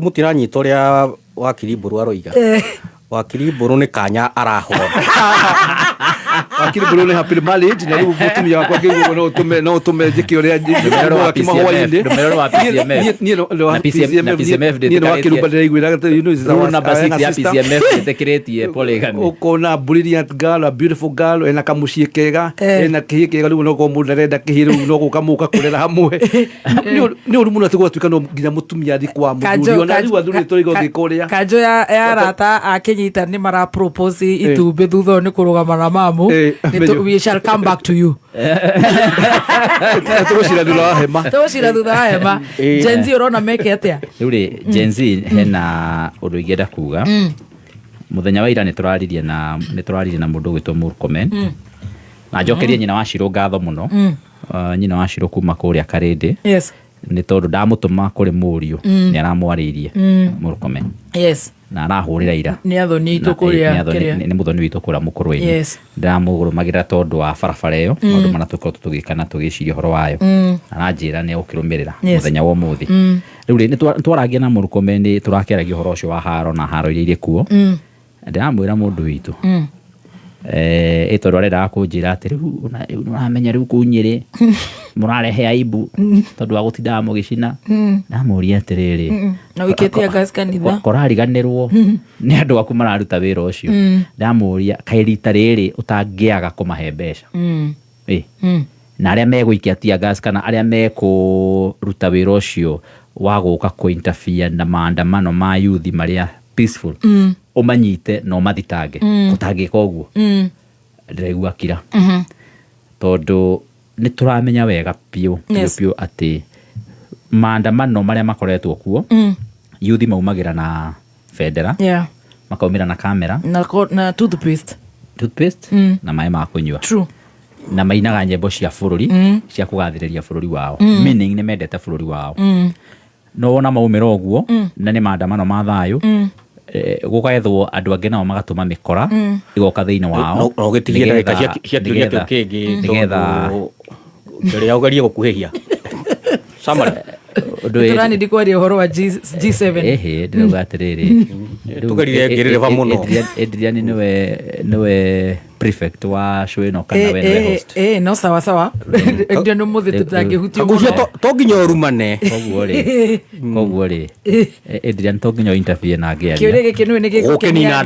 mũtiranyita ũrĩa wakiri Mburu aroiga wakiri Mburu ni kanya arahona wakiri Mburu ni happy marriage na riu mutumia wakwa ngiugo no utume njiki uria ndumero wa PCMF na PCMF ni no wakirumba igwira na basi ya PCMF tekiretie polygamy ukona brilliant girl, a beautiful girl, ena kamucie kega, ena kihi kega riu no ko mundu arenda kihiru no gukamuka kurera hamwe ni uru muno tigwatuika no nginya mutumia thi kwa muthuri ona riu athuri torigo ngikuria kanjo ya rata akinyita ni mara propose itumbe thutha ni kurugama na mamu we shall come back to you tushira thutha wa hema Gen Z urona meke atia riu ri Gen Z hena undu ingenda kuga muthenya wa ira ni turaririe na mundu gwitwo Murkomen na njokerie nyina wa Shiro ngatho muno nyina wa Shiro kuma kuria Karindi ni tondu ndamutuma kuri Muriu ni aramwaririe Murkomen na arahurira ira ni athoni itu kuria ni muthoni witu kura Mukurwe-ini ndamugurumagira tondu wa barabara iyo tondu mana tukorwo tugikana tugiciria horo wayo aranjira ni ukirumirira muthenya wa umuthi riu ni twaragia na Murkomen turakeragia horo ucio wa haro na haro iria iri kuo ndiramwira mundu witu tondu arenda kunjira ati riu uramenya riu kunyiri murarehe aibu tondu wa gutindaga mugicina ndamuria atiriri na wiketia gas kanitha korariganirwo ni andu aku mararuta wira ucio ndamuria kairita riri utangiaga kumahe mbeca na aria meguikia tia gas kana aria mekuruta wira ucio wa guka kuinterfere na maandamano ma youth maria peaceful umanyite no mathitange kutangika uguo ndiraigua kira tondu ni turamenya wega piu ati maandamano maria makoretwo kuo youth maumagira na federa makaumira na kamera na toothpaste na mai ma kunyua na mainaga nyembo cia bururi cia kugathiriria bururi wao meaning ni mendete bururi wao no wona maumira uguo na ni maandamano ma thayu gukayethwo andu angi nao magatuma mikora igoka thiini wao no gitigie ndagika cia kiuria kiu kingi nigetha mbere ya ugerie gukuhihia samara turani ndikwaria uhoro wa G7 ndiraga atiriri tugerire ngirire muno Adrian niwe prefect wa show ino kana we host no sawa ndio no muthi tutangihutio akucia to nginya urumane koguo ri Adrian to nginya interview na ngia kiurege kinu ni gukinina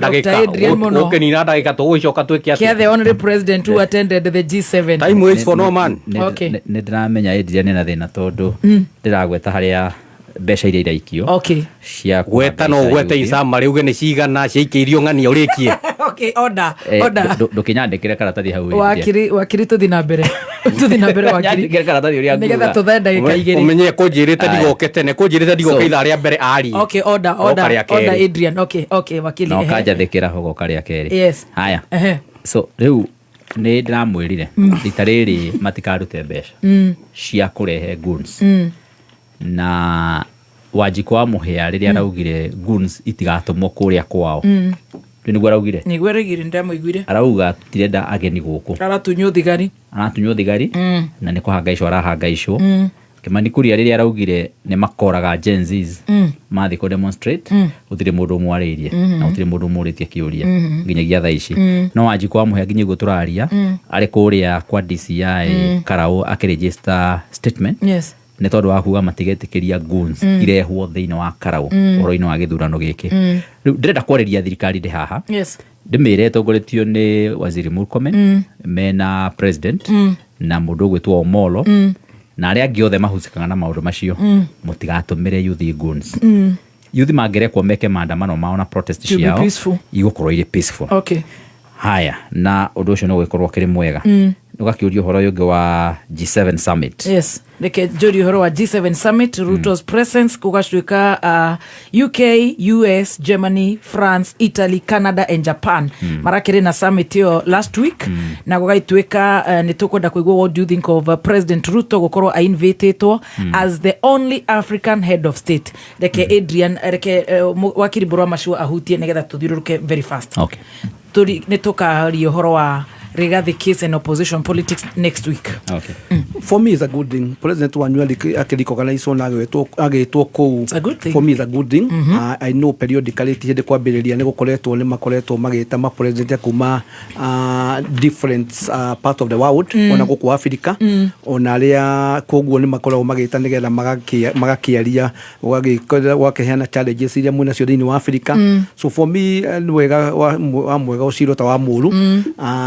ndagika tugucoka twike atia the honorable president who attended the G7 time waits for no man ni ndiramenya Adrian na thina tondu ndiragweta haria mbeca iria iraikio cia gweta no gwete icama riuge ni cigana ciaikirio ng'ania urikie order ndukinyandikire karatathi hau wakiri tuthi na mbere wakiri karatathi uria nguga nigetha tuthe ndagika igiri umenye kunjirite ndigoke tene kunjirite ndigoke ithaa ria mbere ari order Adrian wakili no kanjathikira hogo karia keri haya so riu ni ndiramwirire rita riri matikarute mbeca cia kurehe goons na Wanjiku wa muhia riria araugire goons itigatumwo kuria kwao niguo araugire ndamuiguire arauga tirenda ageni guku aratunywo thigari na ni kuhanga icio arahanga icio Kimani Kuria riria araugire ni makoraga Gen Zs mathi ku demonstrate utire mundu mwaririe na utire mundu muritie kiuria nginyagia thaa ici no Wanjiku wa muhia nginya guo turaria ari kuria kwa DCI Karau akiregister statement ni tondu wa kuga matigetikiria goons irehwo thiini wa Karau oro-ini wa githurano giki riu ndirenda kwariria thirikari ndi haha ndimire tongoretio ni Waziri Murkomen mena president na mundu gwitwo Omolo na aria angi othe mahucikaga na maundu macio mutigatumire youth goons youth mangerekwo meke maandamano mao na protest ciao igukorwo iri peaceful haya na undu ucio no gwikorwo kiri mwega ugakiuria horo yungi wa G7 summit reke njuri horo wa G7 summit Ruto's presence kugashwika UK, US, Germany, France, Italy, Canada and Japan marakiri na summit yo last week na gugaitwika ni tukwenda kuigwa what do you think of President Ruto gukorwo invited as the only African head of state reke Adrian reke wakiri Burwa Mashua ahutie nigetha tuthiruruke very fast okay turi ni tukaria horo wa Rigathi case and opposition politics next week. Okay. For me, it's a good thing. President wanyu akirikogana na agitwo kou. For me, it's a good thing. I know periodically tihende kwambiriria ni gukoretwo ni makoretwo magita ma president kuma different part of the world ona guku Africa ona aria koguo ni makoragwo magita nigetha magakiaria wakeheana challenges iria mwina cio thiini wa Africa. So for me ni wega wa mwega uciro ta wa muru.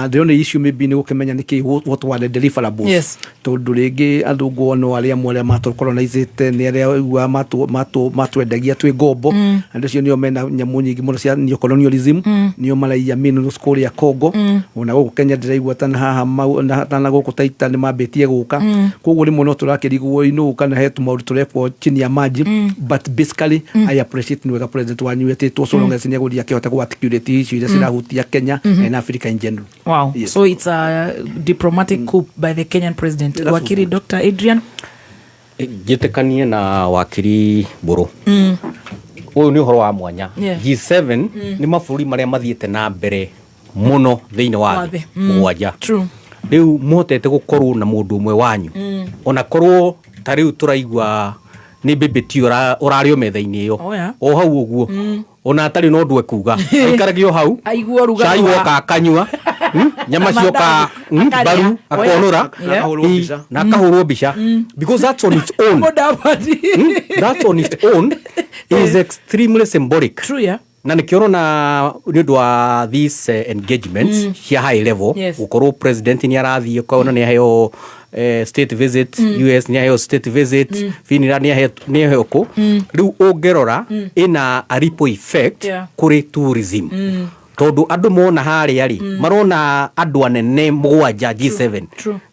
The only issue maybe ni gukimenya niki what were the deliverables. Yes. Tondu ringi athungu ono aria mwere matu colonizate ni aria wa matu endagia twi gombo and cio nio mena nyamu nyingi muno cia neocolonialism nio maraia minu school ya Congo ona guku Kenya ndiraigua tana haha tana guku taita ni mambitie guka koguo ni muno turakiriguo inu kana hetu mauru tureko chini ya maji but basically I appreciate ni wega president wanyu etitwo so long as ni aguria kihota ku articulate issue ira cirahutia Kenya and Africa in general. Wow. Yes. So it's a diplomatic coup by the Kenyan president. Wakiri Dr. Adrian jitekanie na wakiri Mburu. Uyu ni uhoro wa mwanya. G7 ni mabũrũri maria mathiete na mbere muno thiini wa mwanya. True. Riu muhotete gukorwo na mundu umwe wanyu ona korwo ta riu turaigua ni bibiti urario metha-ini iyo o hau uguo ona atari no ndwe kuga aikaragio hau aiguo ruga cai woka akanyua nyama cioka baru akonora na akahurwo mbica because that's on its own. That's on its own is extremely symbolic. True, yeah. Na nikiona nĩũndũ wa these engagements cia high level ukorwo president ni arathie kwa ni aheo state visit US ni aheo state visit Finland ni aheo ko riu ongerora ina a ripple effect kuri tourism tondu andu mona hari ari marona andu anene mugwanja G7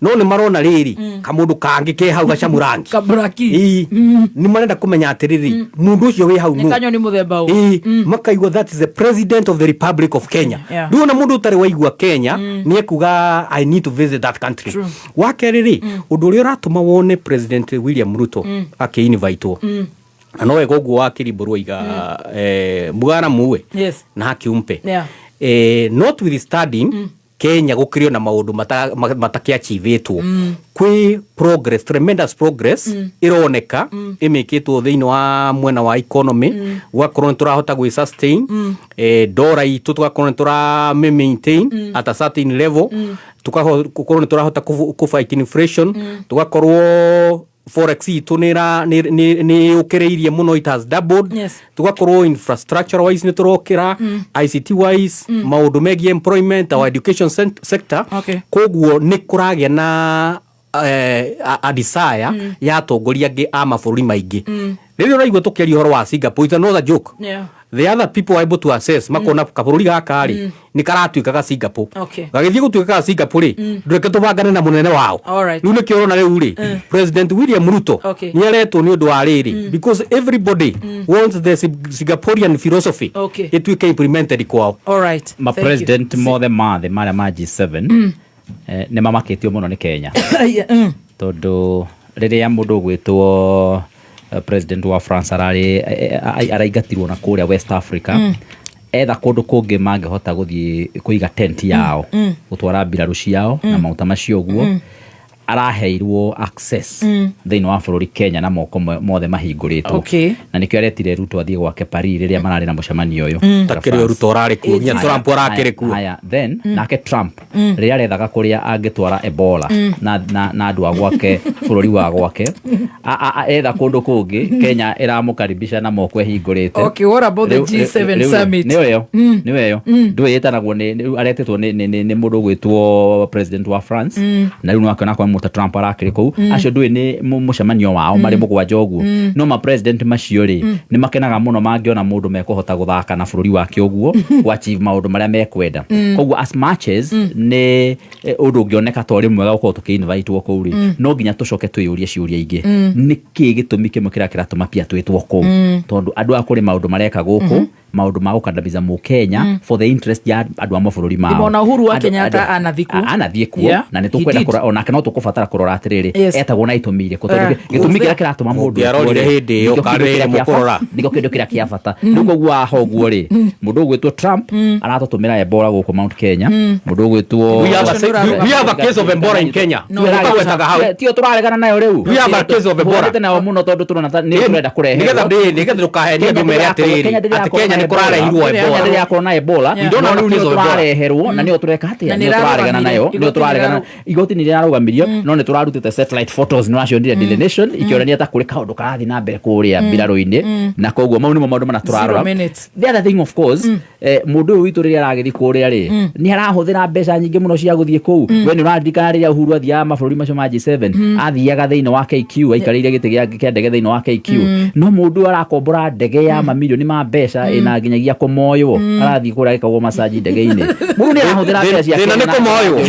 no ni marona riri kamundu kangi ke hau gacamurangi kabraki ni marenda kumenya atiriri mundu ucio wi hau no kanyo ni muthemba u makaigwa that is the president of the Republic of Kenya ndu na mundu utari waigwa Kenya ni ekuga I need to visit that country wakeriri undu uri uratuma wone president William Ruto aki-invitewo no wega uguo wakiri Mburu iga mugana muwe na hakiumpe notwithstanding Kenya gukirio na maundu matakiachivitwo kwi progress, tremendous progress ironeka imikitwo thiini wa mwena wa economy gwakorwo turahota gwi sustain dollar itu tugakorwo tura maintain at a certain level tugakorwo turahota ku fight inflation tugakorwo forex itu ni ukireirie muno, it has doubled. Tugakorwo infrastructure wise ni turokira, ICT wise maundu megi employment our education sector koguo ni kuragia na a desire ya tongoria ngi a mabũrũri maingi. Rĩrĩa ũraigua tũkĩaria ũhoro wa Singapore, it's another joke. The other people are able to assess makona kabũrũri gaka ri ni karatuĩka ga Singapore. Gagĩthiĩ gũtuĩka ga Singapore ri ndũreke tũbangane na mũnene wao. Rĩu nĩ kĩorona rĩu ri President William Ruto ni aretwo nĩ ũndũ wa rĩrĩ because everybody wants the Singaporean philosophy ĩtuĩke implemented kwao. Ma president mothe mathe marĩa ma G7 nĩ mamakĩtio mũno nĩ Kenya tondũ rĩrĩa mũndũ gwĩtwo president wa France araingatirwo na kũrĩa West Africa etha kũndũ kũngĩ mangĩhota gũthiĩ kũiga tent yao gũtwara mbirarũ ciao na maũndũ macio ũguo araheirwo access thĩinĩ wa bũrũri Kenya na moko mothe mahingũrĩtwo na nĩkĩo aretire Ruto athiĩ gwake Paris rĩrĩa mararĩ na mũcemanio ũyũ takĩrĩ Ruto ararĩ kuo nya Trump arakĩrĩ kuo then nake Trump rĩrĩa arethaga kũrĩa angĩtwara Ebola na andũ a gwake bũrũri wa gwake etha kũndũ kũngĩ Kenya ĩramũkaribisha na moko ehingũrĩte. What about the G7 summit? nĩyo ndũĩtanagwo nĩ aretetwo nĩ mũndũ gwĩtwo president wa France na rĩu nake nakwa Trump arakĩrĩ kũu acio ndũĩ nĩ mũcemanio wao marĩ mũgwanja ũguo no ma president macio rĩ nĩ makenaga mũno mangĩona mũndũ mekũhota gũthaka na bũrũri wake ũguo to achieve maũndũ marĩa mekwenda koguo as much as nĩ ũndũ ũngĩoneka ta ũrĩ mwega gũkorwo tũkĩ-invitewo kũu rĩ no nginya tũcoke twĩyũrie ciũria ingĩ nĩkĩ gĩtũmi kĩmwe kĩrĩa kĩratũma pia twĩtwo kũu tondũ andũ a kũrĩ maũndũ mareka gũkũ maundu ma gukandamiza Mukenya for the interest ya andu a mabũrũri mao. Imona Uhuru wa Kenyatta anathie kuo na nitukwenda kura ona kana tukubatara kurora atiriri etagwo na itumire gitumi gira kiratuma mundu yarorire hindi yo karire mukorora niko kindu kiria kia bata nuko gwa hoguo ri mundu gwitwo Trump aratutumira Ebola guku Mount Kenya mundu gwitwo we have a case of Ebola in Kenya tio turaregana nayo riu we have a case of Ebola tena muno tondu turona ni turenda kurehe nigetha ndukahenia ndumere atiriri ati Kenya ni kurarehirwo Ebola ni yakona Ebola turareherwo na nio tureka atia nio turaregana nayo nio turaregana igoti ni rirarugamiriyo no ni turarutite satellite photos no acio ndire Daily Nation ikionania ta kuri kaundu karathi na mbere kuria mbiraru-ini na koguo mau ni maundu mana turarora. The other thing of course mundu uyu witu riria aragithi kuria ri ni arahuthira mbeca nyingi muno cia guthie kuu we ni uradikana riria Uhuru athia mabũrũri macio ma G7 athiaga thiini wa KQ aikarire giti kia ndege thiini wa KQ no mundu arakombora ndege ya mamilioni ma mbeca ina nginyagia kumoyo arathii kuria gikagwo masaji ndege-ini mundu ni arahuthira mbeca cia Kenya na kumoyo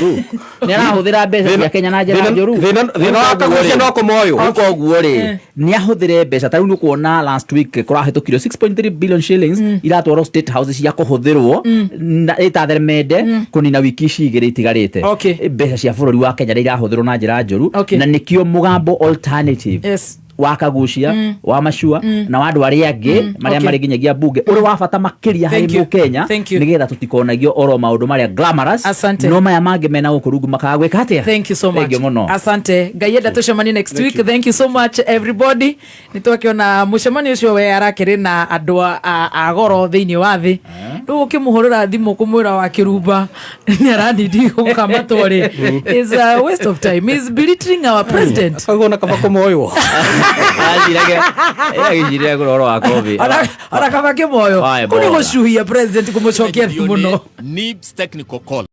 ni arahuthira mbeca cia Kenya na njira njuru thina wakagucia no kumoyo koguo ri ni ahuthire mbeca tariu ni kuona last week kurahitukirio 6.3 billion shillings iratwarwo State House cia kuhuthirwo itatheremende kunina wiki ici igiri itigarite mbeca cia bũrũri wa Kenya irahuthirwo na njira njuru na nikio mugambo alternative wa Kagucia wa Mashua na wandu aria angi maria mari nginyagia bunge uri wa bata makiria hari Mukenya nigetha tutikonagio oro maundu maria glamorous no maya mangi mena ukurungu makagwika atia. Thank you so much. Asante Gayeda, tucemani next week. Thank you so much everybody. Nitwakiona mucemani ucio we arakiri na andu a goro thiini wa thi ndu ukimuhurira thimu kumwira wa kirumba ni arandidi gukamatwari is a waste of time. Is belittling our president. Agona kaba kumoyo agijiria kuroro wa kobi ara kaba kimoyo kuni gucuhia president kumucokia thimu no Nibs technical call.